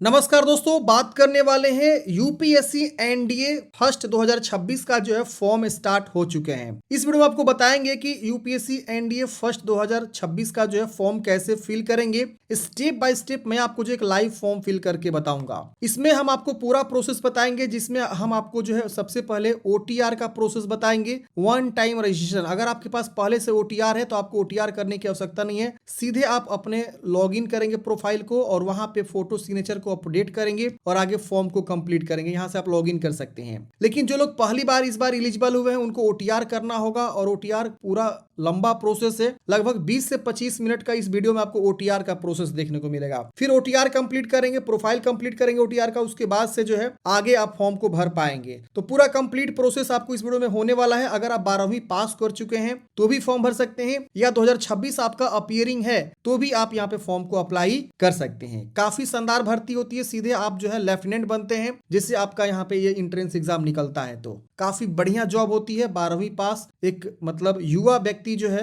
नमस्कार दोस्तों, बात करने वाले हैं यूपीएससी एनडीए फर्स्ट 2026 का जो है फॉर्म स्टार्ट हो चुके हैं। इस वीडियो में आपको बताएंगे कि यूपीएससी एनडीए फर्स्ट 2026 का जो है फॉर्म कैसे फिल करेंगे। स्टेप बाय स्टेप मैं आपको जो एक लाइव फॉर्म फिल करके बताऊंगा। इसमें हम आपको पूरा प्रोसेस बताएंगे, जिसमें हम आपको जो है सबसे पहले ओटीआर का प्रोसेस बताएंगे। वन टाइम रजिस्ट्रेशन, अगर आपके पास पहले से ओटीआर है तो आपको ओटीआर करने की आवश्यकता नहीं है। सीधे आप अपने लॉगिन करेंगे प्रोफाइल को और वहां पे फोटो सिग्नेचर को अपडेट करेंगे और आगे फॉर्म को कंप्लीट करेंगे। यहां से आप लॉगिन कर सकते हैं। लेकिन जो लोग पहली बार इस बार एलिजिबल हुए हैं उनको ओटीआर करना होगा और ओटीआर पूरा लंबा प्रोसेस है। लगभग 20 से 25 मिनट का इस वीडियो में आपको ओटीआर का प्रोसेस देखने को मिलेगा। फिर ओटीआर कंप्लीट करेंगे, प्रोफाइल कंप्लीट करेंगे ओटीआर का, उसके बाद से जो है आगे आप फॉर्म को भर पाएंगे। तो पूरा कंप्लीट प्रोसेस आपको इस वीडियो में होने वाला है। अगर आप 12वीं पास कर चुके हैं तो भी फॉर्म भर सकते हैं, या 2026 आपका अपीयरिंग है तो भी आप यहाँ पे फॉर्म को अप्लाई कर सकते हैं। काफी शानदार भर्ती होती है। सीधे आप जो है लेफ्टिनेंट बनते हैं, जिससे आपका यहाँ पे ये एंट्रेंस एग्जाम निकलता है। तो काफी बढ़िया जॉब होती है। 12वीं पास एक मतलब युवा व्यक्ति जो है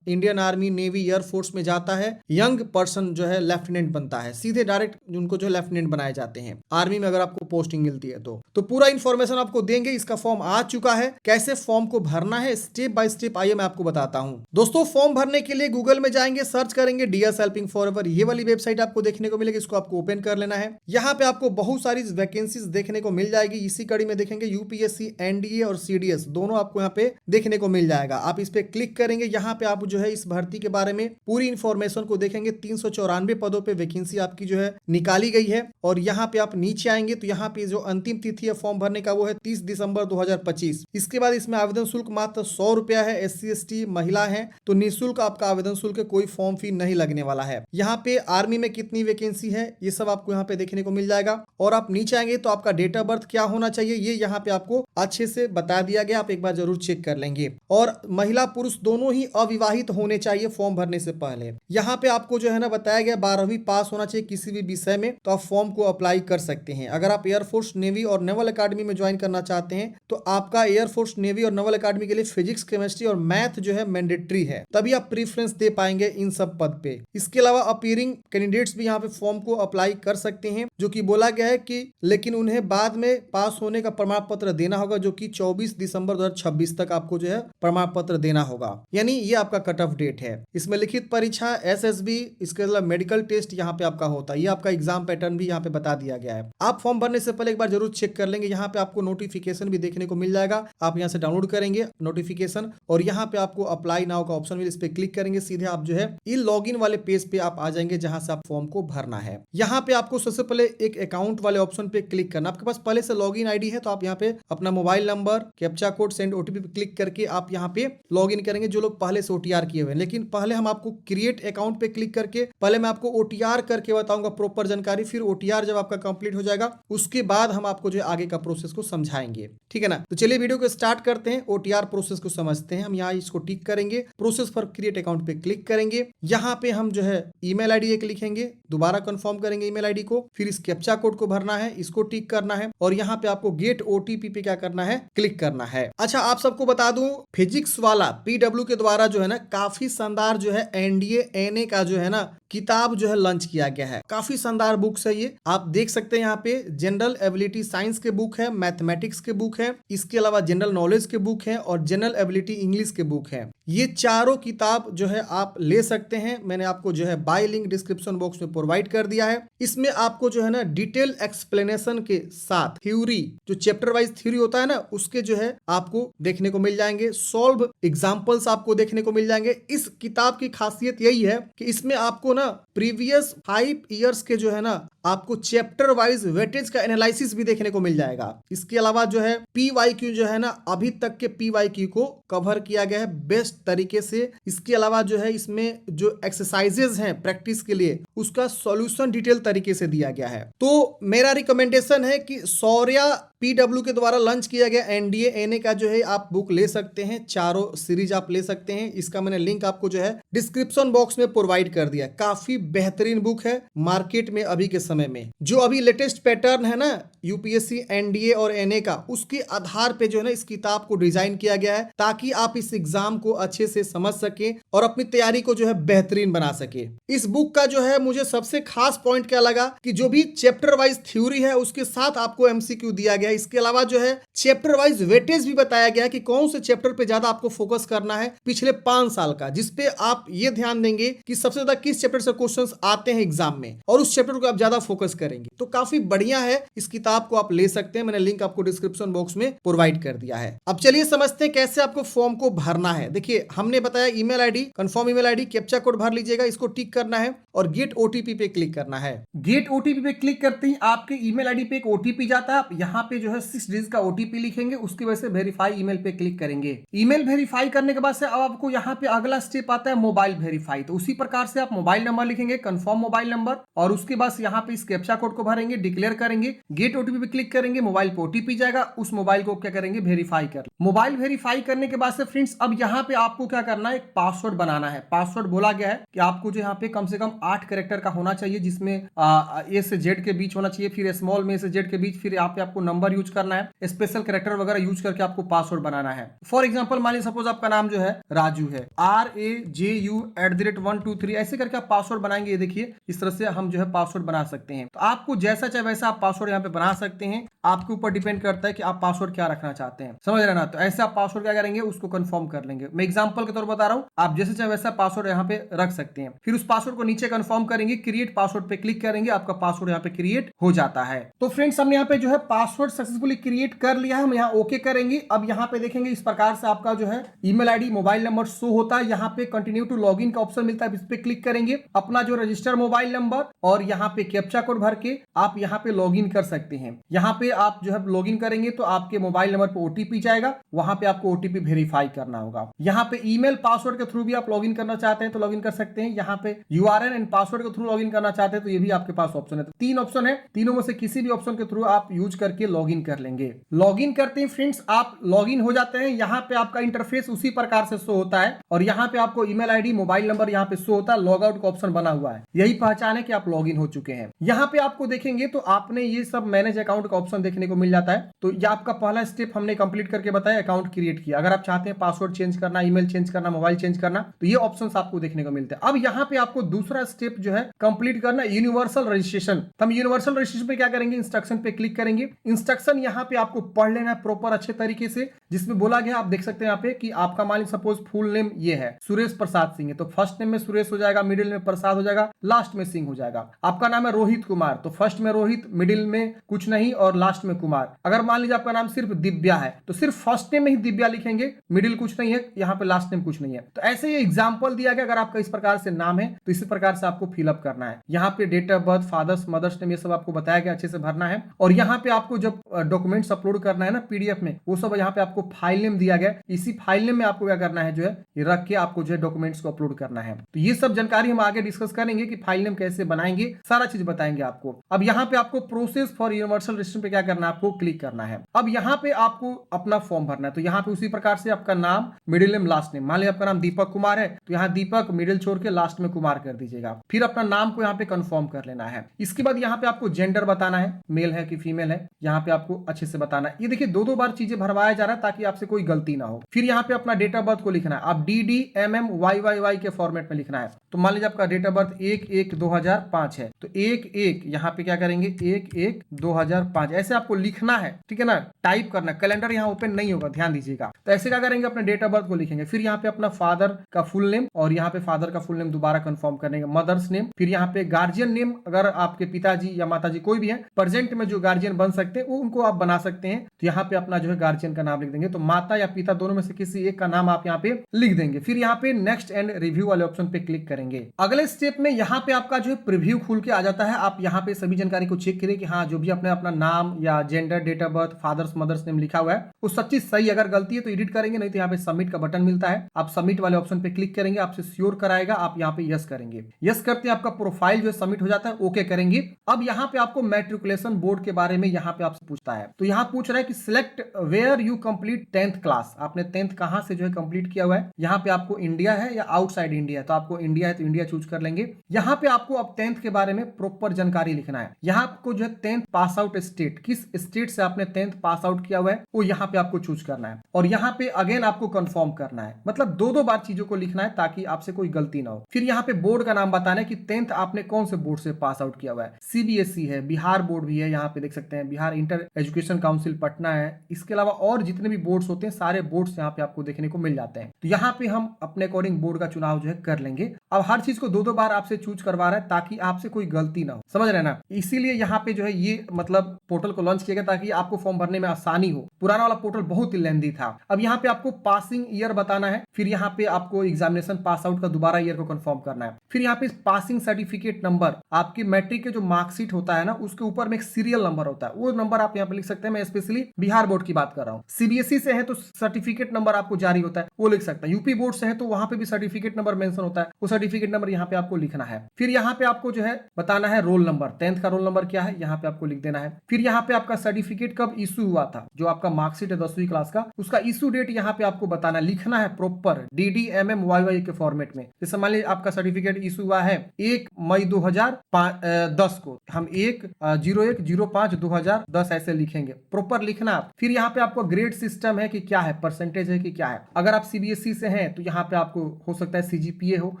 इंडियन आर्मी, नेवी, एयरफोर्स में जाता है, यंग पर्सन जो है लेफ्टिनेंट बनता है। सीधे डायरेक्ट उनको जो लेफ्टिनेंट बनाए जाते हैं आर्मी में, अगर आपको पोस्टिंग मिलती है तो पूरा इंफॉर्मेशन आपको देंगे। इसका फॉर्म आ चुका है, कैसे फॉर्म को भरना है स्टेप बाय स्टेप आइए मैं आपको बताता हूं। दोस्तों, फॉर्म भरने के लिए गूगल में जाएंगे, सर्च करेंगे डीएस हेल्पिंग फॉरएवर। ये वाली वेबसाइट आपको देखने को मिलेगी, इसको आपको ओपन कर लेना है। यहाँ पे आपको बहुत सारी वैकेंसीज देखने को मिल जाएगी। इसी कड़ी में देखेंगे यूपीएससी एनडीए और सीडीएस दोनों आपको यहाँ पे देखने को मिल जाएगा। आप इस पे क्लिक करेंगे, यहाँ पे आप जो है इस भर्ती के बारे में पूरी इंफॉर्मेशन को देखेंगे। 394 पदों पे वैकेंसी आपकी जो है निकाली गई है। और यहाँ पे आप नीचे आएंगे तो यहाँ पे जो अंतिम तिथि है फॉर्म भरने का वो है 30 दिसंबर 2025। इसके बाद इसमें आवेदन शुल्क मात्र 100 रुपया है। SC ST महिला है तो निःशुल्क आपका आवेदन शुल्क, कोई फॉर्म फी नहीं लगने वाला है। यहाँ पे आर्मी में कितनी वैकेंसी है ये सब आपको यहाँ पे देखने को मिल जाएगा। और आप नीचे आएंगे तो आपका डेट ऑफ बर्थ क्या होना चाहिए ये यहाँ पे आपको अच्छे से बता दिया गया। आप एक बार जरूर चेक कर लेंगे। और महिला पुरुष दोनों ही अविवाहित होने चाहिए फॉर्म भरने से पहले। यहाँ पे आपको जो है ना बताया गया 12वीं पास होना चाहिए किसी भी विषय में, तो आप फॉर्म को अप्लाई कर सकते हैं। अगर आप एयरफोर्स, नेवी और नेवल अकेडमी में ज्वाइन करना चाहते हैं तो आपका एयरफोर्स, नेवी और नेवल अकेडमी के लिए फिजिक्स, केमिस्ट्री और मैथ जो है मैंडेटरी है, तभी आप प्रीफरेंस दे पाएंगे इन सब पद पे। इसके अलावा अपीयरिंग कैंडिडेट्स भी यहाँ पे फॉर्म को अप्लाई कर सकते हैं, जो कि बोला गया है कि लेकिन उन्हें बाद में पास होने का प्रमाण पत्र देना होगा, जो कि 24 दिसंबर 2026 तक आपको जो है प्रमाण पत्र देना होगा। यानी ये आपका कट ऑफ डेट है। इसमें लिखित परीक्षा, SSB, इसके अलावा मेडिकल टेस्ट यहाँ पे आपका होता है। ये आपका एग्जाम पैटर्न भी यहाँ पे बता दिया गया है। आप फॉर्म भरने से पहले एक बार जरूर चेक कर लेंगे। यहाँ पे आपको नोटिफिकेशन भी देखने को मिल जाएगा। आप यहाँ से डाउनलोड करेंगे नोटिफिकेशन और यहाँ पे आपको अप्लाई नाउ का ऑप्शन मिले, इस पे क्लिक करेंगे। सीधे आप जो है ई लॉगिन वाले पेज पे आप आ जाएंगे, जहां से आप फॉर्म को भरना है। यहाँ पे आपको सबसे पहले एक अकाउंट वाले ऑप्शन पे क्लिक करना। आपके पास पहले से लॉगिन आईडी है तो आप यहाँ पे अपना mobile number, captcha code, send OTP पे क्लिक करके आप यहाँ पे लॉगिन करेंगे। जो लोग पहले से OTR किए हुए हैं, लेकिन पहले हम आपको क्रिएट अकाउंट पे क्लिक करके पहले मैं आपको OTR करके बताऊंगा प्रॉपर जानकारी। फिर OTR जब आपका कंप्लीट हो जाएगा उसके बाद हम आपको जो है आगे का प्रोसेस को समझाएंगे, ठीक है ना। तो चलिए वीडियो को स्टार्ट करते हैं, OTR प्रोसेस को समझते हैं। हम यहाँ इसको टिक करेंगे, प्रोसेस फॉर क्रिएट अकाउंट पे क्लिक करेंगे। यहाँ पे हम जो है ईमेल आईडी एक लिखेंगे, दोबारा कंफर्म करेंगे ईमेल आईडी को, फिर इस कैप्चा कोड को भरना है, इसको टिक करना है और यहाँ पे आपको गेट OTP पे क्या करना है, क्लिक करना है। अच्छा, आप सबको बता दूं, फिजिक्स वाला PW के द्वारा जो है ना काफी शानदार जो है एनडीए NA का जो है ना किताब जो है लॉन्च किया गया है। काफी शानदार बुक्स है ये, आप देख सकते हैं। यहाँ पे जनरल एबिलिटी साइंस के बुक है, मैथमेटिक्स के बुक है, इसके अलावा जनरल नॉलेज के बुक है और जनरल एबिलिटी इंग्लिश के बुक है। ये चारों किताब जो है आप ले सकते हैं। मैंने आपको जो है बाय लिंक डिस्क्रिप्शन बॉक्स में प्रोवाइड कर दिया है। इसमें आपको जो है ना डिटेल एक्सप्लेनेशन के साथ थ्योरी, जो चैप्टर वाइज थ्योरी होता है ना, उसके जो है आपको देखने को मिल जाएंगे। सॉल्व एग्जांपल्स आपको देखने को मिल जाएंगे। इस किताब की खासियत यही है कि इसमें आपको ना प्रीवियस 5 ईयर्स के जो है ना आपको चैप्टर वाइज वेटेज का एनालिसिस भी देखने को मिल जाएगा। इसके अलावा जो है PYQ जो है ना अभी तक के PYQ को कवर किया गया है बेस्ट तरीके से। इसके अलावा जो है इसमें जो एक्सरसाइजेज हैं प्रैक्टिस के लिए उसका सॉल्यूशन डिटेल तरीके से दिया गया है। तो मेरा रिकमेंडेशन है कि शौर्या PW के द्वारा लॉन्च किया गया एनडीए NA का जो है आप बुक ले सकते हैं। चारों सीरीज आप ले सकते हैं। इसका मैंने लिंक आपको जो है डिस्क्रिप्शन बॉक्स में प्रोवाइड कर दिया। काफी बेहतरीन बुक है मार्केट में अभी के समय समय में जो अभी लेटेस्ट पैटर्न है ना यूपीएससी एनडीए और एनए का, उसके आधार पे जो है ना इस किताब को डिजाइन किया गया है ताकि आप इस एग्जाम को अच्छे से समझ सके और अपनी तैयारी को जो है बेहतरीन बना सके। इस बुक का जो है मुझे सबसे खास पॉइंट क्या लगा कि जो भी चैप्टर वाइज थ्योरी है उसके साथ आपको एमसीक्यू दिया गया है। इसके अलावा जो है चैप्टर वाइज वेटेज भी बताया गया है कि कौन से चैप्टर पे ज्यादा आपको फोकस करना है पिछले 5 साल का, जिसपे आप ये ध्यान देंगे कि सबसे ज्यादा किस चैप्टर से क्वेश्चंस आते हैं एग्जाम में और उस चैप्टर को आप ज्यादा फोकस करेंगे। तो काफी बढ़िया है, इस किताब को आप ले सकते हैं, मैंने लिंक आपको डिस्क्रिप्शन बॉक्स में प्रोवाइड कर दिया है। अब चलिए समझते हैं कैसे आपको फॉर्म को भरना है। देखिए हमने बताया email ID, confirm email ID, captcha code भर लीजिएगा, इसको टिक करना है और गेट ओटीपी पे क्लिक करना है। गेट ओटीपी पे क्लिक करते ही आपके ईमेल आईडी पे एक ओटीपी जाता है। आप यहाँ पे जो है 6 डिजिट का ओटीपी लिखेंगे, उसकी वजह से वेरीफाई ईमेल पे क्लिक करेंगे। ईमेल वेरीफाई करने के बाद से अब आपको यहाँ पे अगला स्टेप आता है मोबाइल वेरीफाई। तो उसी प्रकार से आप मोबाइल नंबर लिखेंगे, कंफर्म मोबाइल नंबर, और उसके बाद यहाँ पे इस कैप्चा कोड को भरेंगे, डिक्लेयर करेंगे, गेट ओटीपी पे क्लिक करेंगे, मोबाइल पे ओटीपी जाएगा, उस मोबाइल को क्या करेंगे वेरीफाई कर। मोबाइल वेरीफाई करने के बाद से फ्रेंड्स अब यहाँ पे आपको क्या करना है, एक पासवर्ड बनाना है। पासवर्ड बोला गया है कि आपको जो यहाँ पे कम से कम 8 कैरेक्टर का होना चाहिए, जिसमें ए से जेड के बीच होना चाहिए, फिर स्मॉल में से जेड के बीच, फिर यहाँ पे आपको नंबर यूज करना है, स्पेशल कैरेक्टर वगैरह यूज करके आपको पासवर्ड बनाना है। फॉर एग्जाम्पल मान लीजिए सपोज आपका नाम जो है राजू है, RAJU@123 ऐसे करके आप पासवर्ड बनाएंगे। ये देखिए इस तरह से हम जो है पासवर्ड बना सकते हैं। तो आपको जैसा चाहे वैसा आप पासवर्ड यहाँ पे बना सकते हैं, आपके ऊपर डिपेंड करता है कि आप पासवर्ड क्या रखना चाहते हैं, समझ रहे ना। तो ऐसे आप पासवर्ड क्या करेंगे, उसको कंफर्म कर लेंगे। मैं एग्जांपल के तौर पर बता रहा हूं, आप जैसे चाहे वैसा पासवर्ड यहाँ पे रख सकते हैं। फिर उस पासवर्ड को नीचे कंफर्म करेंगे, क्रिएट पासवर्ड पे क्लिक करेंगे, आपका पासवर्ड यहाँ पे क्रिएट हो जाता है। तो फ्रेंड्स हमने यहाँ पे जो है पासवर्ड सक्सेसफुली क्रिएट कर लिया है, हम यहाँ ओके करेंगे। अब यहाँ पे देखेंगे इस प्रकार से आपका जो है email ID, mobile number show होता है। यहाँ पे कंटिन्यू टू लॉग इन का ऑप्शन मिलता है, इस पे क्लिक करेंगे, अपना जो रजिस्टर मोबाइल नंबर और यहाँ पे कैप्चा कोड भर के आप यहाँ पे लॉग इन कर सकते हैं। यहाँ पे आप जो है लॉग इन करेंगे तो आपके मोबाइल नंबर पे ओटीपी जाएगा, वहां पे आपको ओटीपी वेरीफाई करना होगा। यहाँ पे ईमेल पासवर्ड के थ्रू भी आप लॉगिन करना चाहते हैं तो लॉगिन कर सकते हैं। यहाँ पे यूआरएन एंड पासवर्ड के थ्रू लॉगिन करना चाहते हैं तो ये भी आपके पास ऑप्शन है। तो 3 ऑप्शन है, तीनों में से किसी भी ऑप्शन के थ्रू आप यूज करके लॉगिन कर लेंगे। लॉगिन करते ही फ्रेंड्स आप लॉगिन हो जाते हैं। यहाँ पे आपका इंटरफेस उसी प्रकार से शो होता है और यहाँ पे आपको ईमेल आईडी, मोबाइल नंबर यहाँ पे शो होता है, लॉग आउट का ऑप्शन बना हुआ है, यही पहचान है कि आप लॉगिन हो चुके हैं। यहाँ पे आपको देखेंगे तो आपने ये सब मैनेज अकाउंट का ऑप्शन देखने को मिल जाता है। तो ये आपका पहला स्टेप हमने कंप्लीट करके बताया, अकाउंट क्रिएट किया। अगर आप चाहते हैं पासवर्ड चेंज करना, ईमेल चेंज करना, मोबाइल चेंज करना, तो ये ऑप्शंस आपको देखने को मिलते हैं। अब यहाँ पे आपको दूसरा स्टेप जो है कंप्लीट करना, यूनिवर्सल रजिस्ट्रेशन। हम यूनिवर्सल रजिस्ट्रेशन पे क्या करेंगे, इंस्ट्रक्शन पे क्लिक करेंगे। इंस्ट्रक्शन यहाँ पे आपको पढ़ लेना है प्रॉपर अच्छे तरीके से, जिसमें बोला गया आप देख सकते हैं यहाँ पे कि आपका मान लीजिए सपोज फुल नेम ये है सुरेश प्रसाद सिंह है, तो फर्स्ट नेम में सुरेश हो जाएगा, मिडिल में प्रसाद हो जाएगा, लास्ट में सिंह हो जाएगा। आपका नाम है रोहित कुमार, तो फर्स्ट में रोहित, मिडिल में कुछ नहीं और लास्ट में कुमार। अगर मान लीजिए आपका नाम सिर्फ दिव्या है तो सिर्फ फर्स्ट नेम में ही दिव्या लिखेंगे, मिडिल कुछ नहीं है, यहाँ पे लास्ट नेम कुछ नहीं है। तो ऐसे ये एग्जांपल दिया गया, अगर आपका इस प्रकार से नाम है तो इसी प्रकार से आपको फिलअप करना है। यहाँ पे date of birth, father's mother's name, ये सब आपको बताया गया, अच्छे से भरना है। और यहाँ पे आपको जब डॉक्यूमेंट्स अपलोड करना है ना पीडीएफ में, वो सब यहाँ पे आपको फाइल नेम दिया गया, इसी फाइल नेम में आपको क्या करना है जो है ये रख के आपको जो है डॉक्यूमेंट्स को अपलोड करना है। तो ये सब जानकारी हम आगे डिस्कस करेंगे कि फाइल नेम कैसे बनाएंगे, सारा चीज बताएंगे आपको। अब यहाँ पे आपको प्रोसेस फॉर यूनिवर्सल रजिस्ट्रेशन पे क्या करना है, आपको क्लिक करना है। अब यहाँ पे आपको अपना फॉर्म भरना है। तो यहाँ पे उसी प्रकार से आपका नाम, मिडिल नेम, लास्ट नेम, मान लीजिए आपका नाम दीपक कुमार है तो यहाँ दीपक मिडिल छोड़ के लास्ट में कुमार कर दीजिएगा। फिर अपना नाम को यहाँ पे कंफर्म कर लेना है। इसके बाद यहाँ पे आपको जेंडर बताना है, मेल है कि फीमेल है, यहाँ पे आपको अच्छे से बताना है। ये देखिए 2-2 बार चीजें भरवाया जा रहा है ताकि आपसे कोई गलती ना हो। फिर यहाँ पे अपना डेट ऑफ बर्थ को लिखना है, आप DDMMYYY के फॉर्मेट में लिखना है। तो मान लीजिए आपका डेट ऑफ बर्थ 1/1/2005 है तो 1/1 यहाँ पे क्या करेंगे 1/1/2005 ऐसे आपको लिखना है, ठीक है ना, टाइप करना। कैलेंडर यहाँ ओपन नहीं होगा, ध्यान दीजिएगा। तो ऐसे क्या करेंगे, अपने डेट ऑफ बर्थ को लिखेंगे। फिर यहाँ पे अपना फादर का फुल नेम और यहाँ पे फादर का फुल नेम दोबारा कंफर्म करेंगे, मदर्स नेम। फिर यहाँ पे गार्जियन नेम, अगर आपके पिताजी या माताजी कोई भी है प्रेजेंट में जो गार्जियन बन सकते हैं वो उनको आप बना सकते हैं। तो यहाँ पे अपना जो है गार्जियन का नाम लिख देंगे। तो माता या पिता दोनों में से किसी एक का नाम आप यहाँ पे लिख देंगे। फिर यहाँ पे नेक्स्ट एंड रिव्यू वाले ऑप्शन पे क्लिक करेंगे। अगले स्टेप में यहाँ पे आपका जो है प्रीव्यू खुल के आ जाता है। आप यहाँ पे सभी जानकारी को चेक करें कि हाँ जो भी आपने अपना नाम या gender, date of birth, father's mother's name लिखा हुआ है वो सब चीज सही। अगर गलती है तो एडिट करेंगे, नहीं तो यहाँ पे सबमिट का बटन मिलता है, आप सबमिट वाले ऑप्शन पे क्लिक करेंगे, आपसे श्योर कराएगा, आप यहाँ पे यस करेंगे। यस करते आपका प्रोफाइल जो है सबमिट हो जाता है, ओके करेंगे। अब यहाँ पे आपको मैट्रिकुलेशन बोर्ड के बारे में यहाँ पे आपसे पूछता है। तो यहाँ पूछ रहा है कि select where you complete 10th class, आपने 10th कहाँ से जो है कंप्लीट किया हुआ है। यहाँ पे आपको इंडिया है या आउटसाइड इंडिया है, तो आपको इंडिया है तो इंडिया चूज कर लेंगे। यहाँ पे आपको अब 10th के बारे में प्रॉपर प्रॉपर जानकारी लिखना है। यहाँ आपको जो है 10th पास आउट स्टेट, किस स्टेट से आपने 10th पास आउट किया हुआ है वो यहाँ पे आपको चूज करना है, और यहाँ पे अगेन आपको कंफर्म करना है, मतलब दो बार चीजों को लिखना है ताकि आपसे कोई गलती ना हो। फिर यहाँ पे बोर्ड का नाम बताना है कि 10th आपने कौन से बोर्ड से पास आउट किया हुआ है। सीबीएसई है, बिहार बोर्ड भी है, यहाँ पे देख सकते हैं Bihar inter education council Patna है। इसके अलावा और जितने भी बोर्ड्स होते हैं सारे बोर्ड्स यहाँ पे आपको देखने को मिल जाते हैं। तो यहाँ पे हम अपने अकॉर्डिंग बोर्ड का चुनाव जो है कर लेंगे। अब हर चीज को दो बार आपसे चूज करवा रहा है ताकि आपसे कोई गलती ना हो, समझ रहे ना। इसीलिए यहाँ पे जो है ये मतलब पोर्टल को लॉन्च किया गया ताकि आपको फॉर्म भरने में आसानी हो। पुराना वाला पोर्टल बहुत ही लेंदी था। अब यहाँ पे आपको पासिंग ईयर बताना है, फिर यहाँ पे आपको एग्जामिनेशन पास आउट का दोबारा ईयर को कंफर्म करना है, फिर यहाँ पे पासिंग सर्टिफिकेट नंबर, आपकी मैट्रिक के जो मार्कशीट होता है ना उसके ऊपर में एक सीरियल नंबर होता है, वो नंबर आप यहाँ पे लिख सकते हैं। मैं स्पेशली बिहार बोर्ड की बात कर रहा हूँ। सीबीएसई से है तो सर्टिफिकेट नंबर आपको जारी होता है वो लिख सकता है। यूपी बोर्ड से है तो वहां पे भी सर्टिफिकेट नंबर मेंशन होता है, वो सर्टिफिकेट नंबर यहाँ पे आपको लिखना है। फिर यहाँ पे आपको जो है बताना है रोल नंबर, 10th का रोल नंबर क्या है यहाँ पे आपको लिख देना है। फिर यहाँ पे आपका सर्टिफिकेट कब इशू हुआ था, जो आपका मार्कशीट है 10वीं क्लास का, उसका इशू डेट यहाँ पे आपको बताना, लिखना है प्रॉपर DDMMYY के फॉर्मेट में। जैसे मान लीजिए आपका सर्टिफिकेट इशू हुआ है 1 मई 2010 को, हम 1/01/05/2010 ऐसे लिखेंगे, प्रॉपर लिखना आप। फिर यहाँ पे आपको ग्रेड सिस्टम है कि क्या है, परसेंटेज है कि क्या है। अगर आप सीबीएसई से हैं तो यहाँ पे आपको हो सकता है सीजीपीए हो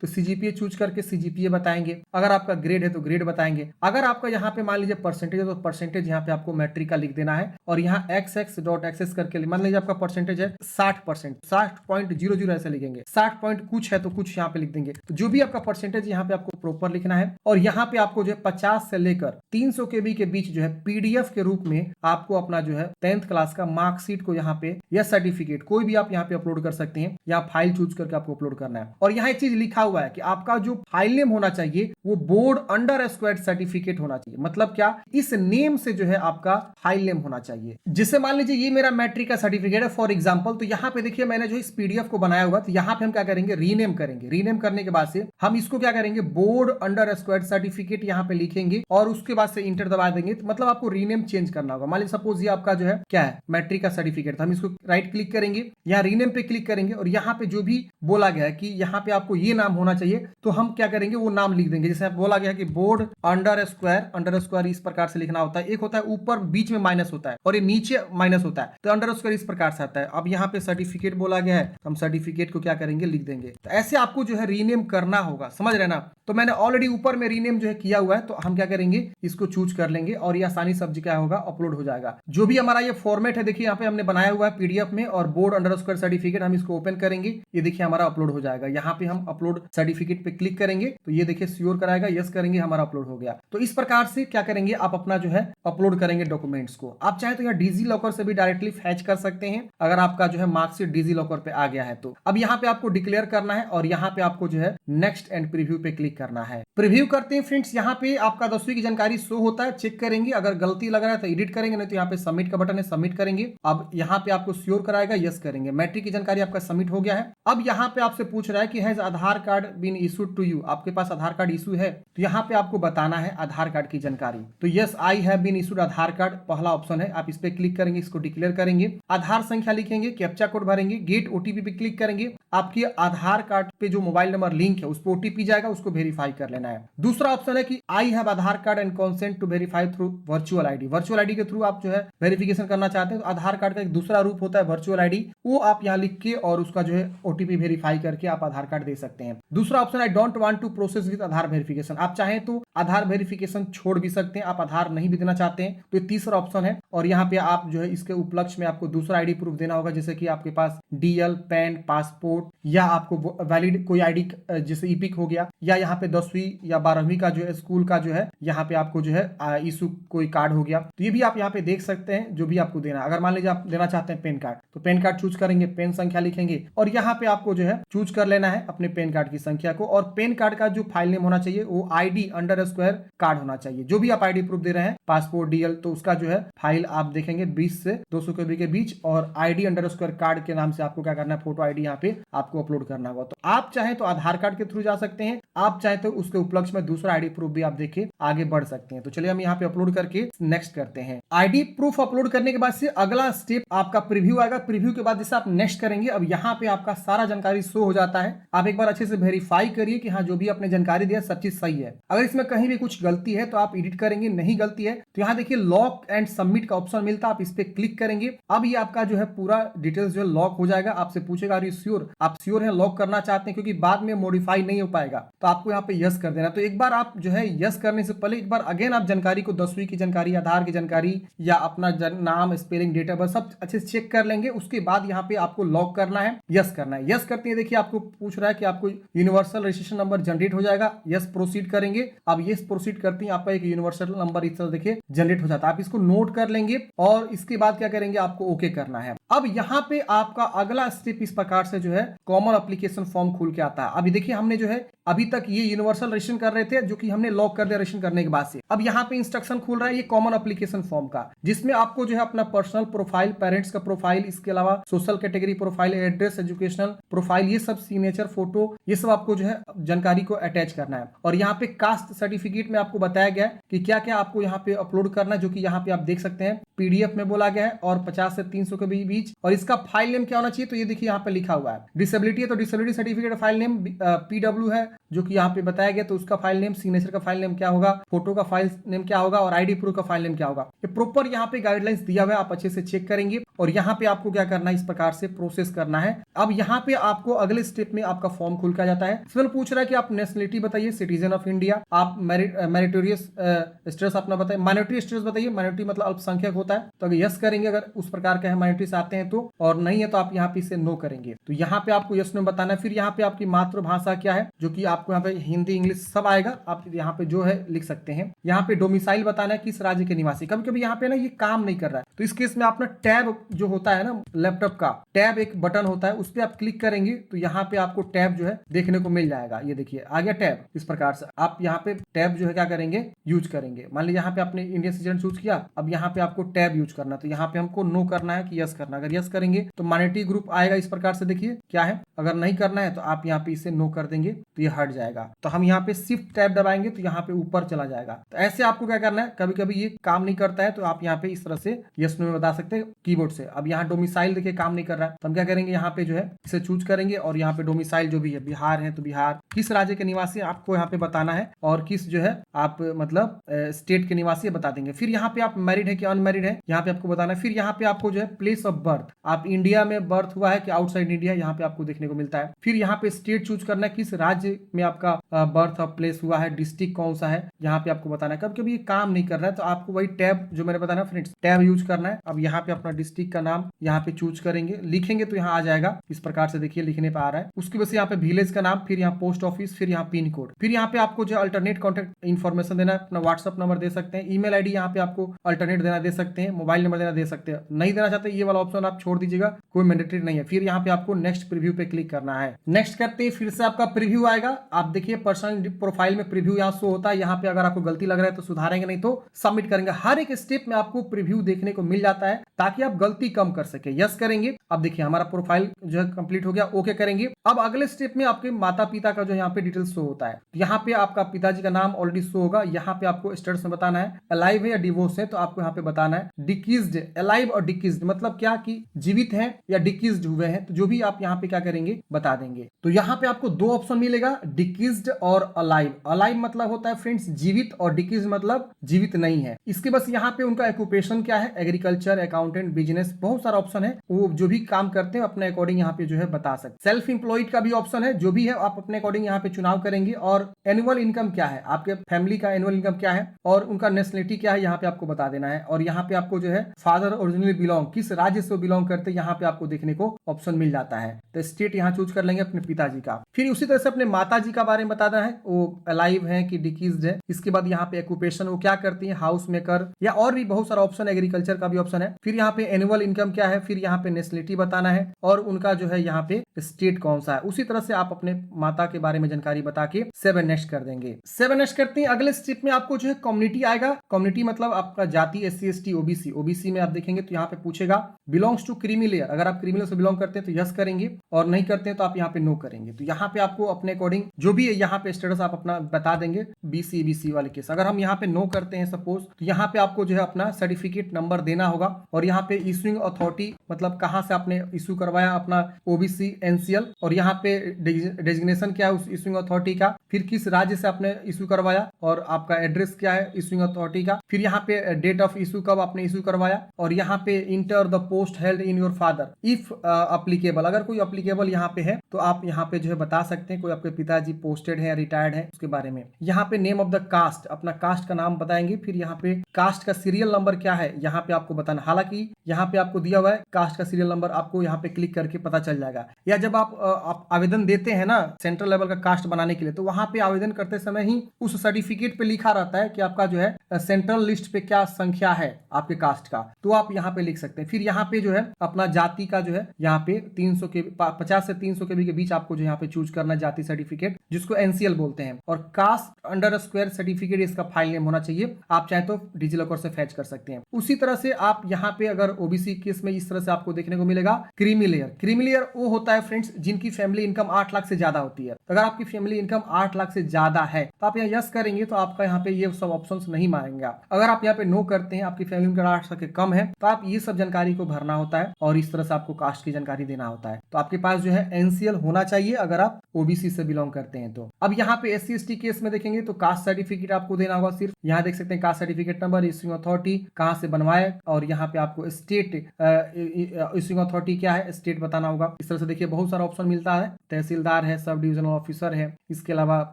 तो सीजीपीए चूज करके सीजीपीए बताएंगे। अगर आपका ग्रेड है तो ग्रेड बताएंगे। अगर आपका यहाँ पे मान लीजिए परसेंटेज है तो परसेंटेज यहाँ पे आपको मैट्रिक का लिख देना है, और यहाँ xx.xs करके मान लीजिए आपका परसेंटेज है 60%, 60.00 ऐसे लिखेंगे, 60 पॉइंट कुछ है तो कुछ यहाँ पे लिख देंगे। तो जो भी आपका परसेंटेज यहाँ पे आपको प्रॉपर लिखना है, और यहाँ पे आपको जो है 50 से लेकर 300 KB के बीच जो है पीडीएफ के रूप में आपको अपना जो है 10th क्लास का मार्कशीट को यहाँ पे या सर्टिफिकेट कोई भी आप यहाँ पे अपलोड कर सकते हैं, या फाइल चूज करके आपको अपलोड करना है। और यहाँ एक चीज लिखा हुआ है कि आपका जो फाइल नेम होना चाहिए वो बोर्ड अंडर स्क्वायर सर्टिफिकेट होना चाहिए। मतलब क्या, इस नेम से जो है आपका फाइल नेम होना चाहिए। जिससे मान लीजिए ये मेरा मैट्रिक का सर्टिफिकेट है फॉर एग्जांपल, तो यहाँ पे देखिए मैंने जो इस पीडीएफ को बनाया हुआ, तो यहाँ पे हम क्या करेंगे, रीनेम करेंगे। रीनेम करने के बाद से हम इसको क्या करेंगे, बोर्ड अंडर स्क्वायर सर्टिफिकेट यहाँ पे लिखेंगे, और उसके बाद से इंटर दबा देंगे। तो मतलब आपको रीनेम चेंज करना होगा। मान लीजिए सपोज ये आपका जो है क्या है, मैट्रिक का सर्टिफिकेट था, हम इसको राइट क्लिक करेंगे, यहाँ रीनेम पे क्लिक करेंगे, और यहाँ पे जो भी बोला गया है कि यहाँ पे आपको ये नाम होना चाहिए, तो हम क्या करेंगे वो नाम लिख देंगे। जैसे बोला गया है कि बोर्ड अंडर स्क्वायर इस प्रकार से लिखना होता है। एक होता है ऊपर बीच में माइनस होता है और ये नीचे माइनस होता है, तो अंडर स्क्वायर इस प्रकार से आता है। अब यहाँ पे सर्टिफिकेट बोला गया है, हम सर्टिफिकेट को क्या करेंगे, लिख देंगे। तो ऐसे आपको जो है रीनेम करना होगा, समझ रहे ना। तो मैंने ऑलरेडी ऊपर में रीनेम जो है किया हुआ है, तो हम क्या करेंगे, इसको चूज कर लेंगे, और ये आसानी से क्या होगा, अपलोड हो जाएगा। जो भी हमारा ये फॉर्मेट है देखिए यहाँ पे हमने बनाया हुआ है पीडीएफ में, और बोर्ड अंडर स्क्वायर सर्टिफिकेट हम इसको ओपन करेंगे, ये देखिए हमारा अपलोड हो जाएगा। यहाँ पे हम अपलोड सर्टिफिकेट पे क्लिक करेंगे तो ये देखिए श्योर कराएगा, यस करेंगे, हमारा अपलोड हो गया। तो इस प्रकार से क्या करेंगे, आप अपना जो है अपलोड करेंगे डॉक्यूमेंट्स को। आप चाहे तो यहाँ डिजी लॉकर से भी डायरेक्टली फैच कर सकते हैं, अगर आपका जो है मार्कशीट डिजी लॉकर पे आ गया है तो। अब यहाँ पे आपको डिक्लेयर करना है, और यहाँ पे आपको जो है नेक्स्ट एंड प्रीव्यू पे क्लिक करना है। प्रीव्यू करते हैं फ्रेंड्स, यहाँ पे आपका 10वीं की जानकारी शो होता है, चेक करेंगे, अगर गलती लग रहा है तो एडिट करेंगे, नहीं तो यहाँ पे सबमिट का बटन है, सबमिट करेंगे। अब यहाँ पे आपको श्योर कराएगा, यस करेंगे। मैट्रिक की जानकारी आपका सबमिट हो गया है। अब यहाँ पे आपसे पूछ रहा है कि has Aadhaar card been issued to you, आपके पास आधार कार्ड इशू है, तो यहाँ पे आपको बताना है आधार कार्ड की जानकारी। तो yes I have been issued Aadhaar card पहला ऑप्शन है, आप इस पे क्लिक करेंगे, इसको डिक्लेयर करेंगे, आधार संख्या लिखेंगे, कैप्चा कोड भरेंगे, गेट ओटीपी पे क्लिक करेंगे। आपके आधार कार्ड पे जो मोबाइल नंबर लिंक है उस पर ओटीपी जाएगा, उसको वेरीफाई कर लेना है। दूसरा ऑप्शन है कि I have Aadhaar card and consent to verify through virtual ID. Virtual ID के थ्रू आप जो है वेरिफिकेशन करना चाहते हैं, तो आधार कार्ड का एक दूसरा रूप होता है वर्चुअल आईडी, वो आप यहाँ लिख के और उसका जो है ओटीपी वेरीफाई करके आप आधार कार्ड दे सकते हैं। दूसरा option I don't want to process with Aadhaar verification, आप चाहें तो आधार वेरिफिकेशन छोड़ भी सकते हैं, आप आधार नहीं भी देना चाहते हैं तो ये तीसरा ऑप्शन है। और यहाँ पे आप जो है इसके उपलक्ष्य में आपको दूसरा आईडी प्रूफ देना होगा, जैसे कि आपके पास डीएल, पैन, पासपोर्ट, या आपको वैलिड कोई आईडी जैसे ईपिक हो गया, या यहाँ पे 10वीं या 12वीं का जो है स्कूल का जो है यहाँ पे आपको जो है इशू कोई कार्ड हो गया, तो ये भी आप यहाँ पे देख सकते हैं जो भी आपको देना। अगर मान लीजिए आप देना चाहते हैं पेन कार्ड, तो पेन कार्ड चूज करेंगे, पेन संख्या लिखेंगे, और यहाँ पे आपको जो है चूज कर लेना है अपने पेन कार्ड की संख्या को। और पेन कार्ड का जो फाइल नेम होना चाहिए वो आईडी अंडर स्क्वायर कार्ड होना चाहिए। जो भी आप आईडी प्रूफ दे रहे हैं, पासपोर्ट, डीएल, तो उसका जो है फाइल आप देखेंगे 20 से 200 KB के बीच, और आईडी अंडर स्क्वायर कार्ड के नाम से आपको क्या करना है, फोटो आईडी यहाँ पे आपको अपलोड करना होगा। तो आप चाहे तो आधार कार्ड के थ्रू जा सकते हैं, आप चाहे तो उसके उपलक्ष्य में दूसरा आईडी प्रूफ भी आप देखे आगे बढ़ सकते हैं। तो चलिए हम यहाँ पे अपलोड करके नेक्स्ट करते हैं। आईडी प्रूफ अपलोड करने के बाद से अगला स्टेप आपका प्रीव्यू आएगा। प्रीव्यू के बाद जैसे आप नेक्स्ट करेंगे, अब यहाँ पे आपका सारा जानकारी शो हो जाता है। आप एक बार अच्छे से वेरीफाई करिए कि हाँ जो भी आपने जानकारी दिया सब चीज सही है। अगर इसमें कहीं कहीं भी कुछ गलती है तो आप एडिट करेंगे, नहीं गलती है तो यहाँ देखिए लॉक एंड सबमिट का ऑप्शन मिलता है, आप इस पे क्लिक करेंगे। अब ये आपका जो है पूरा डिटेल्स जो है लॉक हो जाएगा। आपसे पूछेगा आर यू श्योर, आप श्योर है, लॉक करना चाहते हैं क्योंकि बाद में मॉडिफाई नहीं हो पाएगा, तो आपको यहाँ पे यस कर देना। तो एक बार आप जो है यस करने से पहले एक बार अगेन आप जानकारी को 10वीं की जानकारी, आधार की जानकारी या अपना नाम, स्पेलिंग, डेट ऑफ बर्थ सब अच्छे से चेक कर लेंगे। उसके बाद यहाँ पे आपको लॉक करना है, यस करना है। यस करते हैं देखिए आपको पूछ रहा है कि आपको यूनिवर्सल रजिस्ट्रेशन नंबर जनरेट हो जाएगा, यस प्रोसीड करेंगे। अब यस प्रोसीड करते हैं आपका एक यूनिवर्सल नंबर इस तरह देखिए जनरेट हो जाता है। आप इसको नोट कर लेंगे और इसके बाद क्या करेंगे, आपको ओके करना है। अब यहाँ पे आपका अगला स्टेप इस प्रकार से जो है कॉमन एप्लीकेशन फॉर्म खुल के आता है। अभी देखिए हमने जो है अभी तक ये यूनिवर्सल रजिस्ट्रेशन कर रहे थे जो कि हमने लॉक कर दिया रजिस्ट्रेशन करने के बाद से। अब यहाँ पे इंस्ट्रक्शन खुल रहा है ये कॉमन एप्लीकेशन फॉर्म का, जिसमें आपको जो है अपना पर्सनल प्रोफाइल, पेरेंट्स का प्रोफाइल, इसके अलावा social category profile, address, educational profile, ये सब सिग्नेचर, फोटो, ये सब आपको जो है जानकारी को अटैच करना है। और यहाँ पे कास्ट सर्टिफिकेट में आपको बताया गया है कि क्या क्या आपको यहाँ पे अपलोड करना है, जो कि यहाँ पे आप देख सकते हैं पीडीएफ में बोला गया है और 50 से 300 के बीच। और इसका फाइल नेम क्या होना चाहिए, तो ये देखिए यहाँ पे लिखा हुआ है डिसेबिलिटी है तो disability certificate file name PW है जो कि यहाँ पे बताया गया, तो उसका फाइल नेम, सिग्नेचर का फाइल नेम क्या होगा, फोटो का फाइल नेम क्या होगा और आईडी प्रूफ का फाइल नेम क्या होगा। ये प्रॉपर यहाँ पे गाइडलाइंस दिया हुआ है, आप अच्छे से चेक करेंगे। और यहाँ पे आपको क्या करना है, इस प्रकार से प्रोसेस करना है। अब यहाँ पे आपको अगले स्टेप में आपका फॉर्म खुल के आ जाता है। इसमें पूछ रहा है कि आप नेशनलिटी बताइए, सिटीजन ऑफ इंडिया, आप मेरिटोरियस स्टेटस अपना बताइए, माइनॉरिटी स्टेटस बताइए, माइनॉरिटी मतलब अल्पसंख्यक होता है, तो अगर यस करेंगे अगर उस प्रकार का है माइनॉरिटी से आते हैं तो, और नहीं है तो आप यहाँ पे इसे नो करेंगे। तो यहाँ पे आपको यस में बताना है। फिर यहाँ पे आपकी मातृभाषा क्या है, जो कि आपको यहाँ पे हिंदी, इंग्लिश सब आएगा, आप यहाँ पे जो है लिख सकते हैं। यहाँ पे डोमिसाइल बताना है, किस राज्य के निवासी। कभी कभी यहाँ पे ना ये काम नहीं कर रहा है, तो इस केस में अपना टैब जो होता है ना लैपटॉप का, टैब एक बटन होता है, उस पर आप क्लिक करेंगे तो यहाँ पे आपको टैब जो है देखने को मिल जाएगा। ये देखिए आ गया टैब। इस प्रकार से आप यहाँ पे टैब जो है क्या करेंगे, यूज करेंगे। मान लीजिए यहाँ पे आपने इंडियन सिटीजन चूज किया, अब यहाँ पे आपको टैब यूज करना, तो यहाँ पे हमको नो करना है कि यस करना। अगर यस करेंगे तो माइनॉरिटी ग्रुप आएगा, इस प्रकार से देखिए क्या है। अगर नहीं करना है तो आप यहाँ पे इसे नो कर देंगे तो ये हट जाएगा। तो हम यहाँ पे शिफ्ट टैब दबाएंगे तो यहाँ पे ऊपर चला जाएगा। तो ऐसे आपको क्या करना है, कभी कभी ये काम नहीं करता है तो आप यहाँ पे इस तरह से यस नो में बता सकते हैं कीबोर्ड से। अब यहाँ डोमिसाइल देखिए काम नहीं कर रहा है, तो हम क्या करेंगे, यहाँ पे जो है इसे चूज करेंगे और यहाँ पे डोमिसाइल जो भी है, बिहार है तो बिहार, किस राज्य के निवासी आपको यहाँ पे बताना है और किस जो है आप मतलब स्टेट के निवासी बता देंगे। फिर यहाँ पे आप मैरिड है कि अनमैरिड है यहाँ पे आपको बताना है। फिर यहाँ पे आपको जो है प्लेस ऑफ बर्थ, आप इंडिया में बर्थ हुआ है कि आउटसाइड इंडिया, यहाँ पे आपको देखने को मिलता है। फिर यहाँ पे स्टेट चूज करना है, किस राज्य में आपका बर्थ ऑफ प्लेस हुआ है, डिस्ट्रिक्ट कौन सा है, यहाँ पे आपको बताना है। कभी कभी ये काम नहीं कर रहा है तो आपको वही टैब जो मैंने बताया फ्रेंड्स, टैब यूज करना है। अब यहाँ पे अपना डिस्ट्रिक्ट का नाम यहाँ पे चूज करेंगे, लिखेंगे तो यहाँ आ जाएगा। इस प्रकार से देखिए लिखने पे आ रहा है। उसकी वजह से यहाँ पे विलेज का नाम, फिर यहाँ पोस्ट ऑफिस, फिर यहाँ पिन कोड। फिर यहाँ पे आपको जो अल्टरनेट कॉन्टेक्ट इन्फॉर्मेशन देना है, अपना व्हाट्सअप नंबर दे सकते हैं, ईमेल आईडी यहाँ पे आपको अल्टरनेट देना दे सकते हैं, मोबाइल नंबर देना दे सकते हैं। नहीं देना चाहते ये वाला ऑप्शन आप छोड़ दीजिएगा, कोई मैंडेटरी नहीं है। फिर यहाँ पे आपको नेक्स्ट प्रीव्यू पे क्लिक करना है। नेक्स्ट करते हैं, फिर से आपका प्रीव्यू आएगा। आप देखिए पर्सनल प्रोफाइल में प्रीव्यू यहाँ शो होता है। यहाँ पे अगर आपको गलती लग रहा है तो सुधारेंगे, नहीं तो सबमिट करेंगे। हर एक स्टेप में आपको प्रीव्यू देखने को मिल जाता है ताकि आप गलती कम कर सके। यस करेंगे, अब देखिए हमारा प्रोफाइल जो है कंप्लीट हो गया, ओके करेंगे। अब अगले स्टेप में आपके माता पिता का जो यहाँ पे डिटेल्स शो होता है। यहाँ पे आपका पिताजी का नाम ऑलरेडी शो होगा। यहाँ पे आपको स्टेटस में बताना है अलाइव है या डिवोर्स है, तो आपको यहाँ पे बताना है डिकीज्ड, अलाइव और डिकीज्ड मतलब क्या कि जीवित है या डिकीज्ड हुए हैं, तो जो भी आप यहाँ पे क्या करेंगे बता देंगे। तो यहाँ पे आपको दो ऑप्शन मिलेगा, डिकीज्ड और अलाइव। अलाइव मतलब होता है फ्रेंड्स जीवित और डिकीज मतलब जीवित नहीं है। इसके बस यहाँ पे उनका ऑक्यूपेशन क्या है, एग्रीकल्चर, अकाउंटेंट, बिजनेस, बहुत सारा ऑप्शन है। वो जो भी काम करते हैं अपने अकॉर्डिंग यहाँ पे जो है बता सकते। सेल्फ एम्प्लॉयड का भी ऑप्शन है, जो भी है आप अपने अकॉर्डिंग यहाँ पे चुनाव करेंगे। और एनुअल इनकम क्या है, आपके फैमिली का एनुअल इनकम क्या है और उनका नेशनलिटी क्या है यहाँ पे आपको बता देना है। और यहाँ पे आपको जो है फादर ओरिजिनली बिलोंग, किस राज्य से बिलोंग करते हैं यहाँ पे आपको देखने को ऑप्शन मिल जाता है। तो स्टेट यहाँ चूज कर लेंगे अपने पिताजी का। फिर उसी तरह से अपने माता जी का बारे में बताना है, वो अलाइव है कि डिकीज्ड है। इसके बाद यहाँ पे ऑक्यूपेशन वो क्या करती है, हाउस मेकर, या और भी बहुत सारा ऑप्शन, एग्रीकल्चर का भी ऑप्शन है। फिर यहाँ पे एनुअल इनकम क्या है, फिर यहाँ पे नेशनलिटी बताना है और उनका जो है यहाँ पे स्टेट कौन सा है। उसी तरह से आप अपने माता के बारे में जानकारी बता के 7 नेक्स्ट कर देंगे। 7 नेक्स्ट करते हैं। अगले स्टेप में आपको जो है कम्युनिटी आएगा। कम्युनिटी मतलब आपका जाति, SC ST OBC। OBC में आप देखेंगे तो यहाँ पे पूछेगा बिलोंग्स टू क्रीमी लेयर। अगर आप क्रीमी लेयर से बिलोंग करते हैं तो यस करेंगे और नहीं करते हैं तो आप यहाँ पे नो करेंगे। तो यहाँ पे आपको अपने अकॉर्डिंग जो भी यहाँ पे स्टेटस आप अपना बता देंगे BC वाले केस। अगर हम यहाँ पे नो करते हैं सपोज, तो यहाँ पे आपको जो है अपना सर्टिफिकेट नंबर देना होगा और यहाँ पे इशूइंग अथॉरिटी मतलब कहाँ से आपने इशू करवाया अपना OBC NCL, और यहाँ पे डेजिग्नेशन क्या है उस इशूइंग अथॉरिटी का, फिर किस राज्य से आपने इशू करवाया और आपका एड्रेस क्या है इशूइंग अथॉरिटी का, फिर यहाँ पे डेट ऑफ इशू कब आपने इशू करवाया, और यहाँ पे enter the post held in your father if applicable, अगर कोई अप्लीकेबल यहाँ पे है तो आप यहाँ पे जो है बता सकते हैं कोई आपके पिताजी पोस्टेड है या रिटायर्ड है उसके बारे में। यहाँ पे नेम ऑफ द कास्ट, अपना कास्ट का नाम बताएंगे, फिर यहाँ पे कास्ट का सीरियल नंबर क्या है यहाँ पे आपको बताना। हालांकि यहाँ पे आपको दिया हुआ है कास्ट का सीरियल नंबर, आपको यहाँ पे क्लिक करके पता चल जाएगा। या जब आप आवेदन देते हैं ना सेंट्रल लेवल का कास्ट बनाने के लिए, तो वहां पे आवेदन करते समय ही उस सर्टिफिकेट पे लिखा रहता है कि आपका जो है सेंट्रल लिस्ट पे क्या संख्या है आपके कास्ट का, तो आप यहाँ पे लिख सकते हैं। फिर यहाँ पे जो है अपना जाति का जो है यहाँ पे 50 से 300 KB के बीच आपको जो यहाँ पे चूज करना है जाति सर्टिफिकेट, जिसको NCL बोलते हैं, और कास्ट अंडर स्क्वायर सर्टिफिकेट इसका फाइल नेम होना चाहिए। आप चाहे तो डिजिलॉकर से फैच कर सकते हैं। उसी तरह से आप यहाँ पे अगर OBC केस में इस तरह से आपको देखने को मिलेगा क्रीमी लेयर। क्रीमी लेयर वो होता है फ्रेंड्स जिनकी फैमिली इनकम 8 लाख से ज्यादा होती है। अगर आपकी फैमिली इनकम 8 लाख से ज्यादा है तो आप यहाँ यस करेंगे तो आपका यहाँ पे ये सब ऑप्शंस नहीं मांगेंगे। अगर आप यहाँ पे नो करते हैं, आपकी फैमिली इनकम 8 लाख से कम है, तो आप ये सब जानकारी को भरना होता है और इस तरह से आपको कास्ट की जानकारी देना होता है। तो आपके पास जो है NCL होना चाहिए अगर आप OBC से बिलोंग करते हैं तो। अब यहाँ पे SC ST केस में देखेंगे तो कास्ट सर्टिफिकेट आपको देना होगा सिर्फ। यहाँ देख सकते हैं caste certificate number, issuing authority कहाँ से बनवाए, और यहाँ पे आपको स्टेट इशूइंग अथॉरिटी क्या है स्टेट बताना होगा। इस तरह से देखिए बहुत सारा ऑप्शन मिलता है, तहसीलदार है, सब डिविजनल ऑफिसर है, इसके अलावा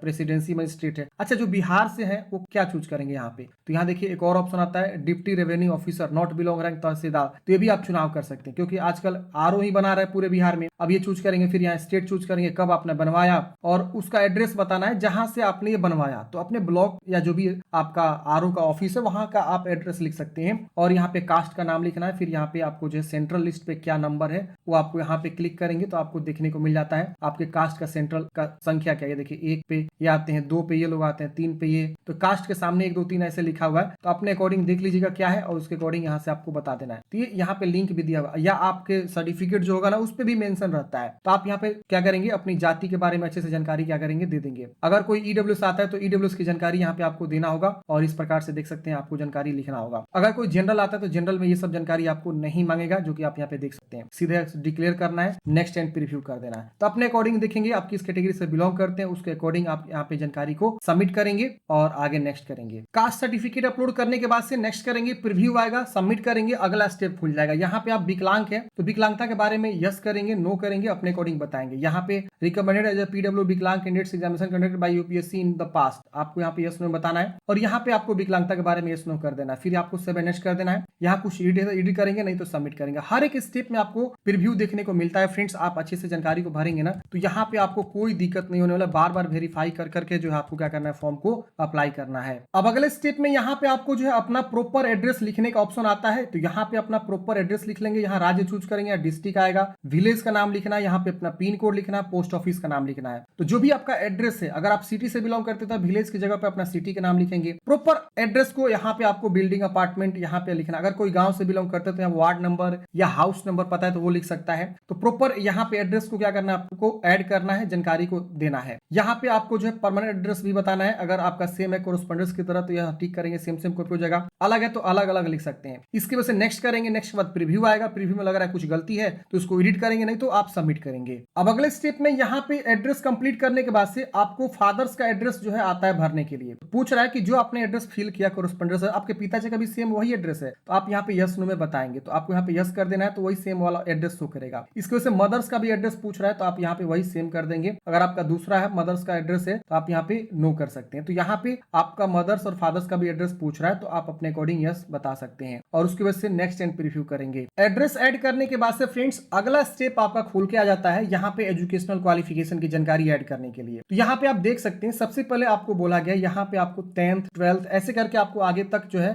प्रेसिडेंसी मजिस्ट्रेट है। अच्छा, जो बिहार से है वो क्या चूज करेंगे यहाँ पे, तो यहाँ देखिए एक और ऑप्शन आता है deputy revenue officer not belong rank tehsildar, तो ये भी आप चुनाव कर सकते हैं क्योंकि आजकल RO ही बना रहा है पूरे बिहार में। अब ये चूज करेंगे, फिर यहाँ स्टेट चूज करेंगे कब आपने बनवाया, और उसका एड्रेस बताना है जहां से आपने ये बनवाया। तो अपने ब्लॉक या जो भी आपका RO का ऑफिस है वहां का आप एड्रेस लिख सकते हैं, और यहाँ पे कास्ट का नाम लिखना है। फिर यहाँ पे आपको जो है सेंट्रल लिस्ट पे क्या नंबर है वो आपको यहाँ पे क्लिक करेंगे तो आपको देखने को मिल जाता है आपके कास्ट का सेंट्रल का संख्या क्या है। देखिए 1 पे ये आते हैं, 2 पे ये लोग आते हैं, 3 पे ये, तो कास्ट के सामने 1 2 3 ऐसे लिखा हुआ है, तो अपने अकॉर्डिंग देख लीजिएगा क्या है और उसके अकॉर्डिंग यहाँ से आपको बता देना है। तो ये यहाँ पे लिंक भी दिया हुआ, या आपके सर्टिफिकेट जो होगा ना उस पे भी मेंशन रहता है। तो आप यहाँ पे क्या करेंगे, अपनी जाति के बारे में अच्छे से जानकारी क्या करेंगे दे देंगे। अगर कोई EWS आता है तो EWS की जानकारी यहाँ पे आपको देना होगा, और इस प्रकार से देख सकते हैं आपको जानकारी लिखना होगा। अगर कोई जनरल आता है तो जनरल में ये सब जानकारी आपको नहीं मांगेगा, जो कि आप यहाँ पे देख सकते हैं। सीधे डिक्लेयर करना है, नेक्स्ट एंड प्रीव्यू कर देना है। तो अपने अकॉर्डिंग देखेंगे आप किस कैटेगरी से बिलोंग करते हैं, उसके अकॉर्डिंग आप यहाँ पे जानकारी को सबमिट करेंगे और आगे नेक्स्ट करेंगे। कास्ट सर्टिफिकेट अपलोड करने के बाद से नेक्स्ट करेंगे, प्रीव्यू आएगा, सबमिट करेंगे, अगला स्टेप खुल जाएगा। यहाँ पे आप विकलांग है तो विकलांगता के बारे में यस करेंगे, नो करेंगे, अपने अकॉर्डिंग बताएंगे। यहाँ पे रिकमेंडेड एज ए PW विकलांग candidates examination conducted by UPSC in the past, आपको यहाँ पे यस नो बताना है, और यहाँ पे आपको विकलांगता के बारे में यस नो कर देना है। फिर आपको सेव नेक्स्ट कर देना है। यहाँ कुछ एडिट करेंगे, नहीं तो सबमिट करेंगे। हर एक स्टेप में आपको प्रीव्यू देखने को मिलता है फ्रेंड्स। आप अच्छे से जानकारी को भरेंगे ना तो यहाँ पे आपको कोई दिक्कत नहीं होने वाला। बार बार वेरीफाई कर करके जो है आपको क्या करना है, फॉर्म को अप्लाई करना है। अब अगले स्टेप में यहाँ पे आपको जो है अपना प्रॉपर एड्रेस लिखने का ऑप्शन आता है, तो यहाँ पे अपना प्रॉपर एड्रेस लिख लेंगे। यहाँ राज्य चूज करेंगे, डिस्ट्रिक्ट आएगा, विलेज का नाम लिखना है, यहाँ पे अपना पिन कोड लिखना है, पोस्ट ऑफिस का नाम लिखना है। तो जो भी आपका एड्रेस है, अगर आप सिटी से बिलोंग करते तो विलेज की जगह पे अपना सिटी का नाम लिखेंगे। प्रॉपर एड्रेस को यहाँ पे आपको बिल्डिंग अपार्टमेंट यहाँ पे लिखना। अगर कोई गांव से बिलोंग करते तो यहाँ वार्ड नंबर या हाउस नंबर पता है तो वो लिख सकता है। तो प्रॉपर यहाँ पे एड्रेस को क्या करना है, आपको ऐड करना है, जानकारी को देना है। यहाँ पे आपको जो है परमानेंट एड्रेस भी बताना है। अगर आपका सेम है कोरेस्पोंडेंस की तरह तो यहाँ टिक करेंगे, सेम कॉपी हो जाएगा। अलग है तो अलग अलग लिख सकते हैं। इसकी वजह से नेक्स्ट करेंगे, नेक्स्ट के बाद प्रीव्यू आएगा। प्रीव्यू में लग रहा है कुछ गलती है तो उसको एडिट करेंगे, नहीं तो आप सबमिट करेंगे। अब अगले स्टेप में यहाँ पे एड्रेस कंप्लीट करने के बाद से आपको फादर्स का एड्रेस जो है आता है भरने के लिए। पूछ रहा है कि जो आपने एड्रेस फिल किया कोरेस्पोंडेंस है, आपके पिताजी का भी सेम वही एड्रेस है, तो आप यहाँ पे यस नो में बताएंगे। तो आपको यहाँ पे यस कर देना है, तो वही सेम वाला एड्रेस शो करेगा। इसकी वजह से मदर्स का भी एड्रेस पूछ रहा है तो आप यहाँ पे वही सेम कर देंगे। अगर आपका दूसरा है मदर्स का एड्रेस है तो आप यहाँ पे नो कर सकते हैं। तो यहाँ पे आपका मदर्स और फादर्स का भी एड्रेस पूछ रहा है तो आप अपने अकॉर्डिंग यस बता सकते हैं, और उसकी वजह से नेक्स्ट एंड प्रीव्यू करेंगे। एड्रेस ऐड करने के बाद से फ्रेंड्स अगला स्टेप आपका खुल के आ जाता है, यहाँ पे एजुकेशनल क्वालिफिकेशन की जानकारी ऐड करने के लिए। तो यहाँ पे आप देख सकते हैं सबसे पहले आपको बोला गया यहाँ पे आपको 10th 12th ऐसे करके आपको आगे तक जो है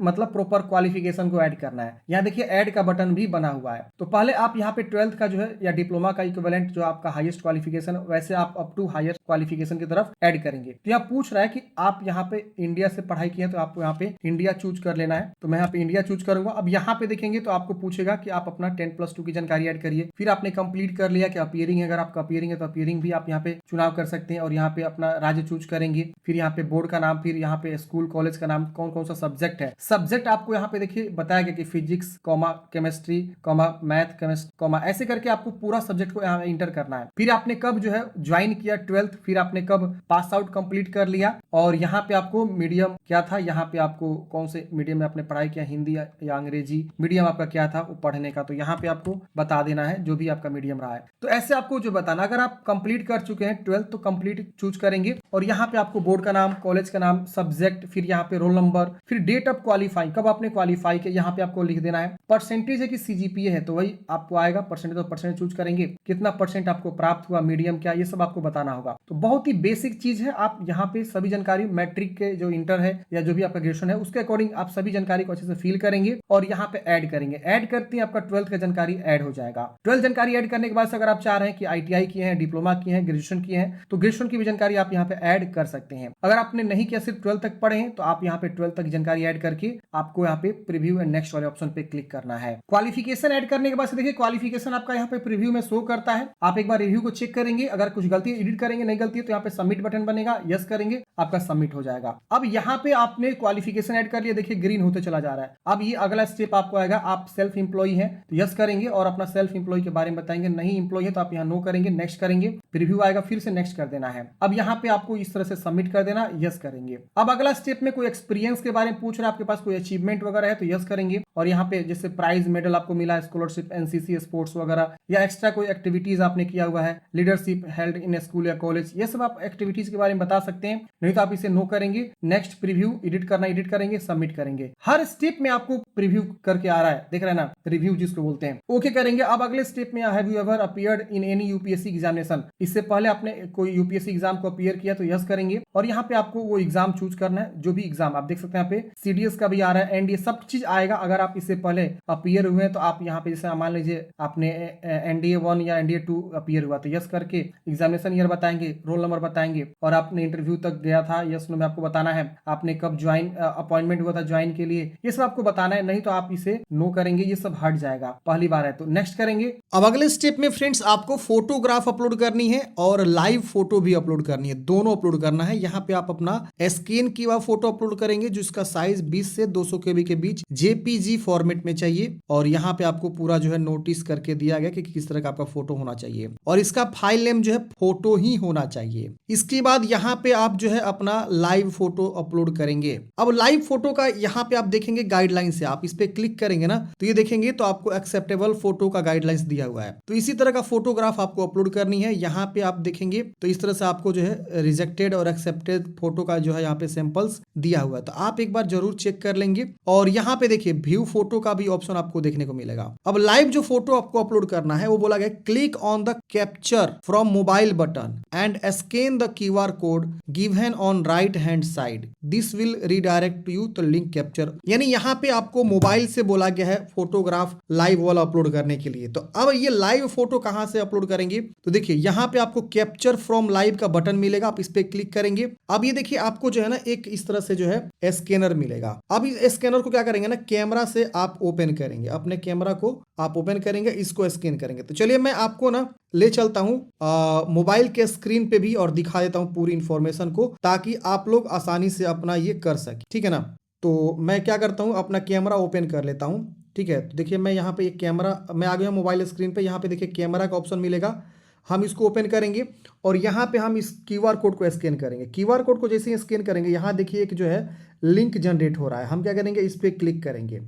मतलब प्रॉपर क्वालिफिकेशन को ऐड करना है। यहाँ देखिए ऐड का बटन भी बना हुआ है। तो पहले आप यहाँ पे 12th का जो है या डिप्लोमा का इक्विवेलेंट जो आपका हाईएस्ट क्वालिफिकेशन वैसे आप अप टू हायर क्वालिफिकेशन की तरफ ऐड करेंगे। तो यहाँ पूछ रहा है कि आप यहाँ पे इंडिया से पढ़ाई की है तो आपको यहाँ पे इंडिया चूज कर लेना है। तो मैं यहाँ पे इंडिया चूज करूंगा। अब यहाँ पे देखेंगे तो आपको पूछेगा कि आप अपना 10+2 की जानकारी ऐड करिए। फिर आपने कंप्लीट कर लिया कि अपीयरिंग है, अगर आपका अपीयरिंग है तो अपीयरिंग भी आप यहाँ पे चुनाव कर सकते हैं और यहाँ पे अपना राज्य चूज करेंगे, फिर यहाँ पे बोर्ड का नाम, फिर यहाँ पे स्कूल कॉलेज का नाम, कौन कौन सा सब्जेक्ट है। सब्जेक्ट आपको यहाँ पे देखिए बताया गया कि physics comma chemistry comma math chemistry comma, ऐसे करके आपको पूरा सब्जेक्ट को यहाँ इंटर करना है। फिर आपने कब जो है ज्वाइन किया 12th, फिर आपने कब पास आउट कंप्लीट कर लिया, और यहाँ पे आपको मीडियम क्या था, यहाँ पे आपको कौन से मीडियम में आपने पढ़ाई किया, हिंदी या अंग्रेजी मीडियम आपका क्या था वो पढ़ने का, तो यहाँ पे आपको बता देना है जो भी आपका मीडियम रहा है। तो ऐसे आपको जो बताना, अगर आप कंप्लीट कर चुके हैं 12th तो कंप्लीट चूज करेंगे, और यहाँ पे आपको बोर्ड का नाम, कॉलेज का नाम, सब्जेक्ट, फिर यहाँ पे रोल नंबर, फिर डेट ऑफ क्वालिफाई, कब आपने क्वालिफाई किया यहाँ पे आपको लिख देना है। परसेंटेज है कि सीजीपीए है तो वही आपको आएगा, परसेंटेज तो परसेंटेज चूज करेंगे, कितना परसेंट आपको प्राप्त हुआ, मीडियम क्या, ये सब आपको बताना होगा। तो बहुत ही बेसिक चीज है, आप यहाँ पे सभी जानकारी मैट्रिक के जो इंटर है या जो भी आपका ग्रेजुएशन है उसके अकॉर्डिंग आप सभी जानकारी को अच्छे से फिल करेंगे और यहाँ पे ऐड करेंगे। ऐड करते ही आपका 12th का जानकारी ऐड हो जाएगा। 12th जानकारी ऐड करने के बाद अगर आप चाह रहे हैं कि आईटीआई किए हैं, डिप्लोमा किए हैं, ग्रेजुएशन किए हैं, तो ग्रेजुएशन की भी जानकारी आप यहाँ पे ऐड कर सकते हैं। अगर आपने नहीं किया, सिर्फ 12th तक पढ़े हैं, तो आप यहाँ पे 12th तक जानकारी ऐड करके आपको यहाँ पे प्रीव्यू एंड नेक्स्ट वाले ऑप्शन पे क्लिक करना है। क्वालिफिकेशन ऐड करने के बाद देखिए क्वालिफिकेशन आपका यहाँ पे प्रीव्यू में शो करता है। आप एक बार रिव्यू को चेक करेंगे, अगर कुछ गलती एडिट करेंगे, नहीं गलती है तो यहाँ पे सबमिट बटन बनेगा, यस करेंगे, आपका सबमिट हो जाएगा। अब यहाँ पे आपने क्वालिफिकेशन ऐड कर लिया, देखिए ग्रीन होते चला जा रहा है। अब ये अगला स्टेप आपको आएगा, आप सेल्फ इंप्लॉय हैं तो यस करेंगे और अपना सेल्फ इंप्लॉय के बारे में बताएंगे, नहीं इंप्लॉय है तो आप यहाँ नो करेंगे, नेक्स्ट करेंगे, प्रीव्यू आएगा, फिर से नेक्स्ट कर देना है। अब यहाँ पे आपको इस तरह से सबमिट कर देना, यस करेंगे। अब अगला स्टेप में कोई एक्सपीरियंस के बारे में पूछ रहा है, आपके पास कोई अचीवमेंट वगैरह है तो यस करेंगे, और यहाँ पे जैसे प्राइज मेडल आपको मिला, स्कॉलरशिप, एनसीसी, स्पोर्ट्स वगैरह, या एक्स्ट्रा कोई एक्टिविटीज आपने किया हुआ है, लीडरशिप हेल्ड इन स्कूल या कॉलेज, ये सब आप एक्टिविटीज के बारे में बता सकते हैं, नहीं तो आप इसे नो करेंगे, नेक्स्ट, प्रीव्यू, एडिट करना एडिट करेंगे, सबमिट करेंगे। हर स्टेप में आपको प्रीव्यू करके आ रहा है, देख रहे हैं ना, रिव्यू जिसको बोलते हैं, ओके करेंगे। अब अगले स्टेप में, have you ever appeared in any UPSC examination, इससे पहले आपने कोई यूपीएससी एग्जाम को अपीयर किया तो यस करेंगे, और यहाँ पे आपको वो एग्जाम चूज करना है, जो भी एग्जाम आप देख सकते हैं, यहाँ पे सीडीएस का भी आ रहा है, एनडीए, सब चीज आएगा। अगर आप इससे पहले अपीयर हुए हैं तो आप यहाँ पे जैसे मान लीजिए आपने एनडीए 1 या एनडीए 2 अपीयर हुआ तो यस करके एग्जामिनेशन ईयर बताएंगे, रोल नंबर बताएंगे, और आपने इंटरव्यू तक गया था, यस नो में आपको बताना है, आपने कब ज्वाइन अपॉइंटमेंट हुआ था ज्वाइन के लिए, ये सब आपको बताना है, नहीं तो आप इसे नो करेंगे, ये सब हट जाएगा, पहली बार है तो नेक्स्ट करेंगे। अब अगले स्टेप में फ्रेंड्स आपको फोटोग्राफ अपलोड करनी है और लाइव फोटो भी अपलोड करनी है, दोनों अपलोड करना है। यहाँ पे आप अपना स्कैन की हुआ फोटो अपलोड करेंगे जिसका साइज 20 से 200 केबी के बीच जेपीजी फॉर्मेट में चाहिए, और यहाँ पे आपको पूरा जो है नोटिस करके दिया गया कि किस तरह का आपका फोटो होना चाहिए, और इसका फाइल नेम जो है फोटो ही होना चाहिए। इसके बाद यहाँ पे आप जो है अपना लाइव फोटो अपलोड करेंगे। अब लाइव फोटो का यहाँ पे आप देखेंगे गाइडलाइन से, आप इस पे क्लिक करेंगे ना तो ये देखेंगे तो आपको एक्सेप्टेबल फोटो का गाइडलाइंस दिया हुआ है, तो इसी तरह का फोटोग्राफ आपको अपलोड करनी है। यहाँ पे आप देखेंगे तो इस तरह से आपको जो है रिजेक्टेड और एक्सेप्टेड फोटो का जो है यहाँ पे सैंपल्स दिया हुआ है, तो आप एक बार जरूर चेक कर लेंगे। और यहाँ पे देखिए व्यू फोटो का भी ऑप्शन आपको देखने को मिलेगा। अब लाइव जो फोटो आपको अपलोड करना है वो बोला गया click on the capture from mobile button and scan the QR code given on right hand side, this will redirect to you the link capture. यानी यहाँ पे आपको मोबाइल से बोला गया है फोटोग्राफ लाइव वाला अपलोड करने के लिए। तो अब ये लाइव फोटो कहां से अपलोड करेंगे, तो देखिए यहाँ पे आपको कैप्चर फ्रॉम लाइव का बटन मिलेगा, आप इस पे क्लिक करेंगे। अब ये देखिए आपको जो है ना एक इस तरह से जो है स्कैनर मिलेगा। अब इस स्कैनर को क्या करेंगे ना, कैमरा से आप ओपन करेंगे, अपने कैमरा को आप ओपन करेंगे, इसको स्कैन करेंगे। तो चलिए मैं आपको ना ले चलता हूं मोबाइल के स्क्रीन पे भी और दिखा देता हूं पूरी इंफॉर्मेशन को, ताकि आप लोग आसानी से अपना ये कर सके, ठीक है ना। तो मैं क्या करता हूं, अपना कैमरा ओपन कर लेता हूं, ठीक है। तो देखिए मैं यहाँ पे एक कैमरा, मैं आ गया मोबाइल स्क्रीन पे, यहाँ पे देखिए कैमरा का ऑप्शन मिलेगा, हम इसको ओपन करेंगे और यहाँ पे हम इस क्यूआर कोड को स्कैन करेंगे। क्यूआर कोड को जैसे ही स्कैन करेंगे, यहाँ देखिए एक जो है लिंक जनरेट हो रहा है, हम क्या करेंगे, इस पर क्लिक करेंगे।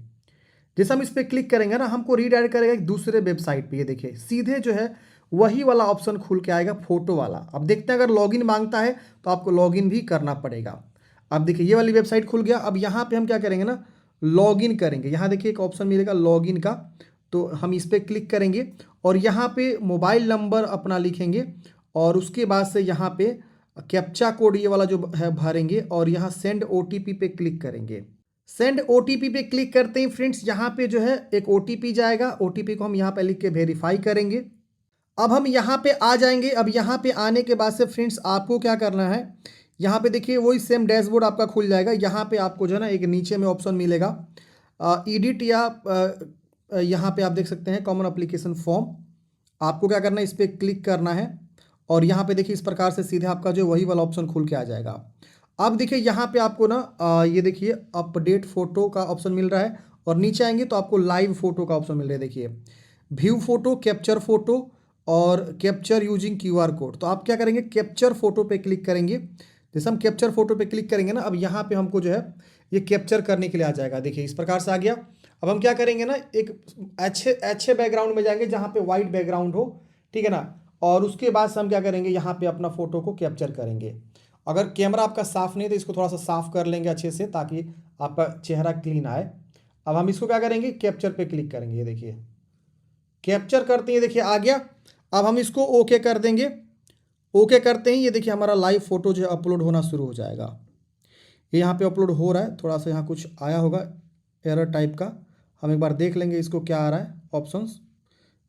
जैसे हम इस पर क्लिक करेंगे ना, हमको रीडायरेक्ट करेगा एक दूसरे वेबसाइट पे। ये देखिए सीधे जो है वही वाला ऑप्शन खुल के आएगा, फोटो वाला। अब देखते हैं अगर लॉगिन मांगता है तो आपको लॉगिन भी करना पड़ेगा। अब देखिए ये वाली वेबसाइट खुल गया। अब यहाँ पे हम क्या करेंगे ना, लॉगिन करेंगे। यहाँ देखिए एक ऑप्शन मिलेगा लॉगिन का, तो हम इस पर क्लिक करेंगे और यहाँ पे मोबाइल नंबर अपना लिखेंगे और उसके बाद से यहाँ पे कैप्चा कोड ये वाला जो है भरेंगे और यहाँ सेंड ओटीपी पे क्लिक करेंगे। सेंड ओटीपी पे क्लिक करते ही फ्रेंड्स यहाँ पे जो है एक ओटीपी जाएगा, ओटीपी को हम यहाँ पे लिख के वेरीफाई करेंगे। अब हम यहाँ पे आ जाएंगे। अब यहाँ पे आने के बाद से फ्रेंड्स आपको क्या करना है, यहाँ पे देखिए वही सेम डैशबोर्ड आपका खुल जाएगा। यहाँ पे आपको जो है ना एक नीचे में ऑप्शन मिलेगा एडिट या यहाँ पे आप देख सकते हैं कॉमन एप्लीकेशन फॉर्म। आपको क्या करना है, इस पर क्लिक करना है और यहाँ पे देखिए इस प्रकार से सीधे आपका जो वही वाला ऑप्शन खुल के आ जाएगा। अब देखिए यहाँ पे आपको ना ये देखिए अपडेट फोटो का ऑप्शन मिल रहा है और नीचे आएंगे तो आपको लाइव फोटो का ऑप्शन मिल रहा है। देखिए व्यू फोटो, कैप्चर फोटो और कैप्चर यूजिंग QR कोड। तो आप क्या करेंगे, कैप्चर फोटो पे क्लिक करेंगे। जैसे हम कैप्चर फोटो पे क्लिक करेंगे ना, अब यहाँ पे हमको जो है ये कैप्चर करने के लिए आ जाएगा। देखिए इस प्रकार से आ गया। अब हम क्या करेंगे ना, एक अच्छे बैकग्राउंड में जाएंगे जहाँ पे वाइट बैकग्राउंड हो, ठीक है ना। और उसके बाद से हम क्या करेंगे, यहाँ पे अपना फोटो को कैप्चर करेंगे। अगर कैमरा आपका साफ नहीं है तो इसको थोड़ा सा साफ कर लेंगे अच्छे से, ताकि आपका चेहरा क्लीन आए। अब हम इसको क्या करेंगे, कैप्चर पे क्लिक करेंगे। ये देखिए कैप्चर करते हैं, देखिए आ गया। अब हम इसको ओके कर देंगे। ओके करते ही ये देखिए हमारा लाइव फोटो जो है अपलोड होना शुरू हो जाएगा। ये यहाँ पे अपलोड हो रहा है, थोड़ा सा यहाँ कुछ आया होगा एरर टाइप का, हम एक बार देख लेंगे इसको क्या आ रहा है ऑप्शंस।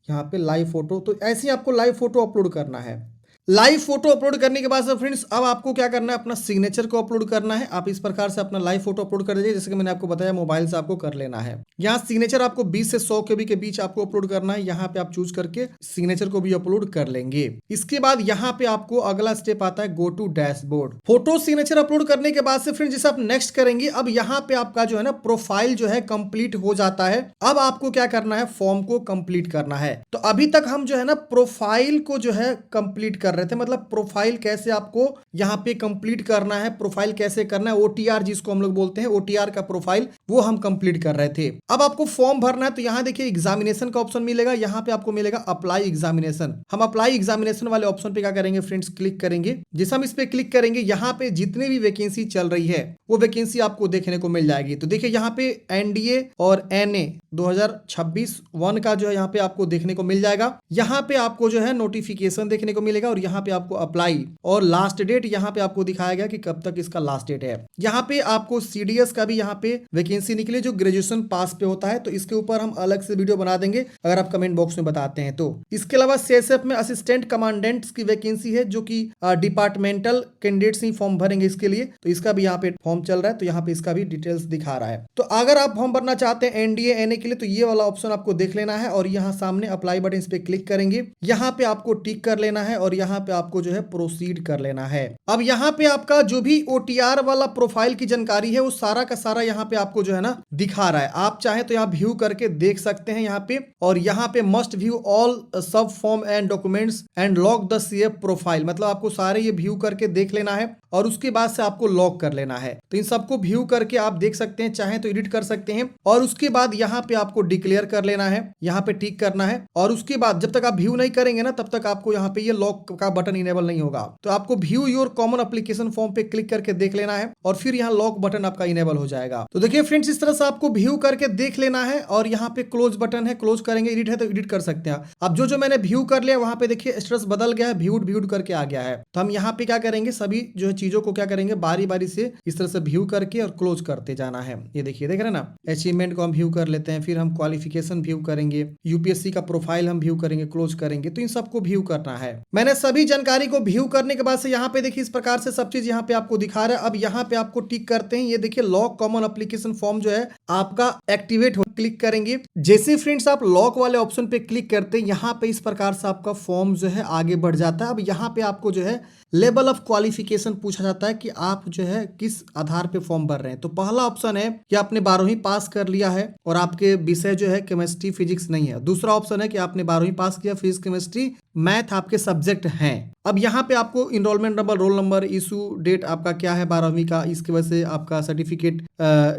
यहाँ पे लाइव फोटो, तो ऐसे ही आपको लाइव फोटो अपलोड करना है। लाइव फोटो अपलोड करने के बाद से फ्रेंड्स अब आपको क्या करना है, अपना सिग्नेचर को अपलोड करना है। आप इस प्रकार से अपना लाइव फोटो अपलोड कर दीजिए, जैसे कि मैंने आपको बताया मोबाइल से आपको कर लेना है। यहाँ सिग्नेचर आपको 20 से 100 KB के बीच आपको अपलोड करना है। यहाँ पे आप चूज करके सिग्नेचर को भी अपलोड कर लेंगे। इसके बाद यहाँ पे आपको अगला स्टेप आता है, go to dashboard. Photo signature upload करने के बाद से फ्रेंड्स जैसे आप नेक्स्ट करेंगे, अब यहाँ पे आपका जो है ना प्रोफाइल जो है कंप्लीट हो जाता है। अब आपको क्या करना है, फॉर्म को कंप्लीट करना है। तो अभी तक हम जो है ना प्रोफाइल को जो है कंप्लीट कर रहे थे, मतलब प्रोफाइल कैसे आपको यहाँ पे कंप्लीट करना है, प्रोफाइल कैसे करना है, OTR जिसको हम लोग बोलते हैं, OTR का प्रोफाइल वो हम कंप्लीट कर रहे थे। अब आपको फॉर्म भरना है, तो यहाँ देखिए एग्जामिनेशन का ऑप्शन मिलेगा, यहाँ पे आपको मिलेगा अप्लाई एग्जामिनेशन। हम अप्लाई एग्जामिनेशन वाले ऑप्शन पे क्या करेंगे फ्रेंड्स, क्लिक करेंगे। जैसे हम इस पे क्लिक करेंगे, यहाँ पे जितने भी वैकेंसी चल रही है वो वैकेंसी आपको देखने को मिल जाएगी। तो देखिए यहाँ पे NDA और NA 2026-1 का जो है यहाँ पे आपको देखने को मिल जाएगा। यहाँ पे आपको जो है नोटिफिकेशन देखने को मिलेगा और यहाँ पे आपको अप्लाई और लास्ट डेट यहाँ पे आपको दिखाया गया कि कब तक इसका लास्ट डेट है। यहाँ पे आपको CDS का भी यहाँ पे वैकेंसी निकली जो ग्रेजुएशन पास पे होता है, तो इसके ऊपर हम अलग से वीडियो बना देंगे अगर आप कमेंट बॉक्स में बताते हैं तो। इसके अलावा CSF में असिस्टेंट कमांडेंट्स की वैकेंसी है, जो कि डिपार्टमेंटल कैंडिडेट्स ही फॉर्म भरेंगे इसके लिए, तो इसका भी यहाँ पे फॉर्म चल रहा है, तो यहाँ पे इसका भी डिटेल्स दिखा रहा है। तो अगर आप फॉर्म भरना चाहते हैं NDA NA के लिए, तो ये वाला ऑप्शन आपको देख लेना है और यहाँ सामने अप्लाई बटन इस पे क्लिक करेंगे। यहाँ पे आपको टिक कर लेना है और यहाँ पे आपको जो है प्रोसीड कर लेना है। अब यहाँ पे आपका जो भी OTR वाला प्रोफाइल की जानकारी है वो सारा का सारा यहाँ पे आपको जो है ना दिखा रहा है। आप चाहे तो यहाँ व्यू करके देख सकते हैं यहाँ पे, और यहाँ पे मस्ट व्यू ऑल सब form and documents and lock the CF profile, मतलब आपको सारे ये व्यू करके देख लेना है और उसके बाद से आपको लॉक कर लेना है। तो इन सबको व्यू करके आप देख सकते हैं, चाहे तो एडिट कर सकते हैं, और उसके बाद यहाँ पे आपको डिक्लेयर कर लेना है, यहाँ पे टिक करना है। और उसके बाद जब तक आप व्यू नहीं करेंगे ना, तब तक आपको यहाँ पे ये लॉक का बटन इनेबल नहीं होगा। तो आपको view your common application form पे क्लिक करके देख लेना है और फिर यहाँ लॉक बटन आपका इनेबल हो जाएगा। तो देखिए फ्रेंड्स इस तरह से आपको व्यू करके देख लेना है और यहाँ पे क्लोज बटन है, क्लोज करेंगे। एडिट है तो एडिट कर सकते हैं। अब जो मैंने व्यू कर लिया वहां पे देखिए स्टेटस बदल गया है, व्यूड करके आ गया है। तो हम यहाँ पे क्या करेंगे, सभी जो है चीजों को क्या करेंगे, बारी बारी से इस तरह से व्यू करके और क्लोज करते जाना है। ये देखिए देख रहे हैं ना, अचीवमेंट को हम व्यू कर लेते हैं, फिर हम क्वालिफिकेशन व्यू करेंगे, UPSC का प्रोफाइल हम व्यू करेंगे, क्लोज करेंगे। तो इन सबको व्यू करना है। मैंने सभी जानकारी को व्यू करने के बाद से यहाँ पे देखिए इस प्रकार से सब चीज यहाँ पे आपको दिखा रहा है। अब यहाँ पे आपको टिक करते हैं, ये देखिए लॉक कॉमन एप्लीकेशन फॉर्म जो है आपका एक्टिवेट हो, क्लिक करेंगे। जैसे फ्रेंड्स आप लॉक वाले ऑप्शन पे क्लिक करते हैं, यहाँ पे इस प्रकार से आपका फॉर्म जो है आगे बढ़ जाता है। अब यहाँ पे आपको जो है लेवल ऑफ क्वालिफिकेशन पूछा जाता है कि आप जो है किस आधार पे फॉर्म भर रहे हैं। तो पहला ऑप्शन है कि आपने 12वीं पास कर लिया है और आपके विषय जो है केमिस्ट्री फिजिक्स नहीं है। दूसरा ऑप्शन है कि आपने 12वीं पास किया, फिजिक्स केमिस्ट्री मैथ आपके सब्जेक्ट हैं। अब यहाँ पे आपको enrolment number, roll number, issue date आपका क्या है 12वीं का, इसकी वजह से आपका सर्टिफिकेट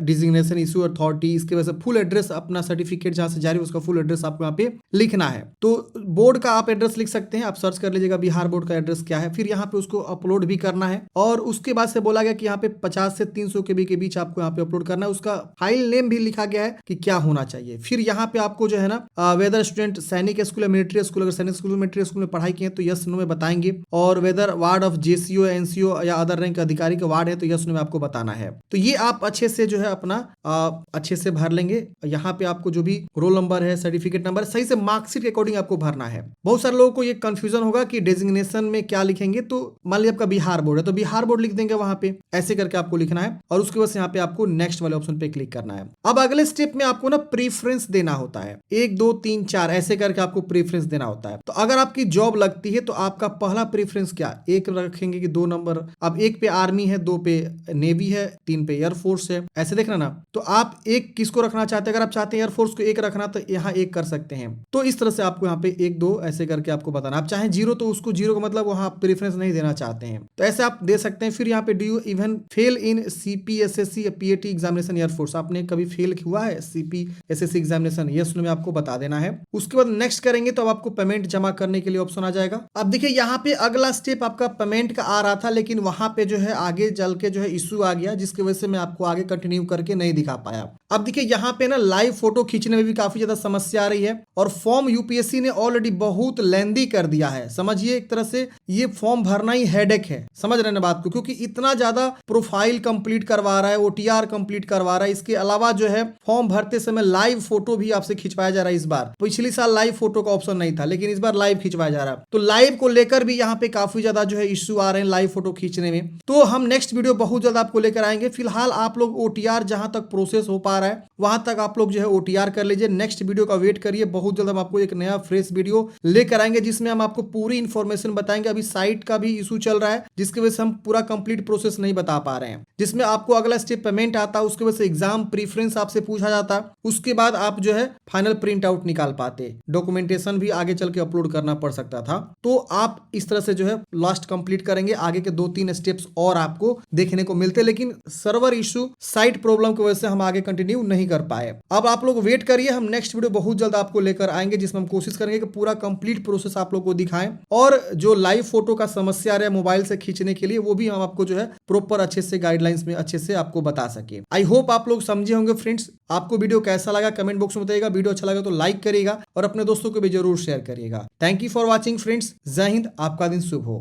डिजिग्नेशन इशू अथॉरिटी, इसकी वजह से फुल एड्रेस अपना सर्टिफिकेट जहाँ से जारी उसका फुल एड्रेस आपको यहाँ पे लिखना है। तो बोर्ड का आप एड्रेस लिख सकते हैं, आप सर्च कर लीजिएगा बिहार बोर्ड का एड्रेस क्या है। फिर यहाँ पे उसको अपलोड भी करना है और उसके बाद से बोला गया कि यहाँ पे 50 से 300 KB के बीच आपको यहाँ पे अपलोड करना है। उसका फाइल नेम भी लिखा गया है कि क्या होना चाहिए। फिर यहाँ पे आपको जो है ना वेदर स्टूडेंट सैनिक स्कूल या मिलिट्री स्कूल, अगर सैनिक स्कूल मिलिट्री स्कूल में पढ़ाई की है तो यस नो में बताएंगे, और whether ward of JCO NCO या अदर रैंक अधिकारी का वार्ड है तो यस नो में आपको बताना है। तो ये आप अच्छे से जो है अपना अच्छे से भर लेंगे। यहाँ पे आपको जो भी रोल नंबर है, सर्टिफिकेट नंबर, सही से मार्कशीट के अकॉर्डिंग आपको भरना है। बहुत सारे लोगों को ये कंफ्यूजन होगा कि डेजिग्नेशन में क्या लिखेंगे। तो मान लीजिए आपका बिहार बोर्ड है तो बिहार बोर्ड लिख देंगे वहां पे, ऐसे करके आपको लिखना है और उसके बाद यहाँ पे आपको नेक्स्ट वाले ऑप्शन पे क्लिक करना है। अब अगले स्टेप में आपको ना प्रीफरेंस देना होता है, 1 2 3 4 ऐसे करके आपको प्रीफरेंस देना होता है। तो अगर आप आपकी जॉब लगती है तो आपका पहला प्रेफरेंस क्या, एक रखेंगे कि 2 नंबर? अब 1 पे आर्मी है, 2 पे नेवी है, 3 पे एयरफोर्स है, ऐसे देखना ना। तो आप एक किसको रखना चाहते हैं? अगर आप चाहते हैं एयरफोर्स को 1 रखना तो यहाँ 1 कर सकते हैं। तो इस तरह से आपको यहाँ पे 1 2 ऐसे करके आपको बताना। आप चाहें 0 तो उसको 0 का मतलब वहां प्रेफरेंस नहीं देना चाहते हैं, तो ऐसे आप दे सकते हैं। फिर यहाँ पे do you even fail in CPSSC या PAT एग्जामिनेशन एयरफोर्स, आपने कभी फेल हुआ है CPSSC एग्जामिनेशन? यस में आपको बता देना है। उसके बाद नेक्स्ट करेंगे तो अब आपको पेमेंट जमा करने के लिए ऑप्शन आ जाएगा। अब देखिए यहाँ पे अगला स्टेप आपका पेमेंट का आ रहा था, लेकिन वहां पे जो है आगे चल के जो है इशू आ गया, जिसकी वजह से मैं आपको आगे कंटिन्यू करके नहीं दिखा पाया। अब देखिए यहाँ पे ना लाइव फोटो खींचने में भी काफी ज्यादा समस्या आ रही है, और फॉर्म यूपीएससी ने ऑलरेडी बहुत लेंदी कर दिया है। समझिए एक तरह से ये फॉर्म भरना ही हेडेक है, समझ रहे हैं ना बात को, क्योंकि इतना ज्यादा प्रोफाइल कंप्लीट करवा रहा है, OTR कंप्लीट करवा रहा है। इसके अलावा जो है फॉर्म भरते समय लाइव फोटो भी आपसे खिंचवाया जा रहा है। इस बार, पिछले साल लाइव फोटो का ऑप्शन नहीं था, लेकिन इस बार लाइव खिंचवाया जा रहा है। तो लाइव को लेकर भी यहाँ पे काफी ज्यादा जो है इश्यू आ रहे हैं लाइव फोटो खींचने में। तो हम नेक्स्ट वीडियो बहुत ज्यादा आपको लेकर आएंगे। फिलहाल आप लोग OTR जहां तक प्रोसेस हो पा रहा है वहां तक आप लोग जो है OTR कर लीजिए। नेक्स्ट वीडियो का वेट करिए, बहुत जल्द हम आपको एक नया फ्रेश वीडियो लेकर आएंगे, जिसमें हम आपको पूरी इंफॉर्मेशन बताएंगे। अभी साइट का भी इशू चल रहा है, जिसकी वजह से हम पूरा कंप्लीट प्रोसेस नहीं बता पा रहे हैं, जिसमें आपको अगला स्टेप पेमेंट आता है, उसके वजह से एग्जाम प्रीफरेंस आपसे पूछा जाता है, उसके बाद आप जो है फाइनल प्रिंट आउट निकाल पाते, डॉक्यूमेंटेशन भी आगे चल के अपलोड करना पड़ सकता था। तो आप इस तरह से जो है लास्ट कंप्लीट करेंगे, आगे के 2-3 स्टेप्स और आपको देखने को मिलते, लेकिन सर्वर इशू, साइट प्रॉब्लम की वजह से हम आगे कंटिन्यू नहीं कर पाए। अब आप लोग वेट करिए, हम नेक्स्ट वीडियो बहुत जल्द आपको लेकर आएंगे, जिसमें हम कोशिश करेंगे कि पूरा कंप्लीट प्रोसेस आप लोग को दिखाएं, और जो लाइव फोटो का समस्या रहे मोबाइल से खींचने के लिए, वो भी हम आपको जो है प्रॉपर अच्छे से गाइडलाइंस में अच्छे से आपको बता सके। आई होप आप लोग समझे होंगे फ्रेंड्स। आपको वीडियो कैसा लगा कमेंट बॉक्स में बताइएगा। वीडियो अच्छा लगा तो लाइक करिएगा और अपने दोस्तों को भी जरूर शेयर करिएगा। Thank you for watching friends. जय हिंद, आपका दिन शुभ हो।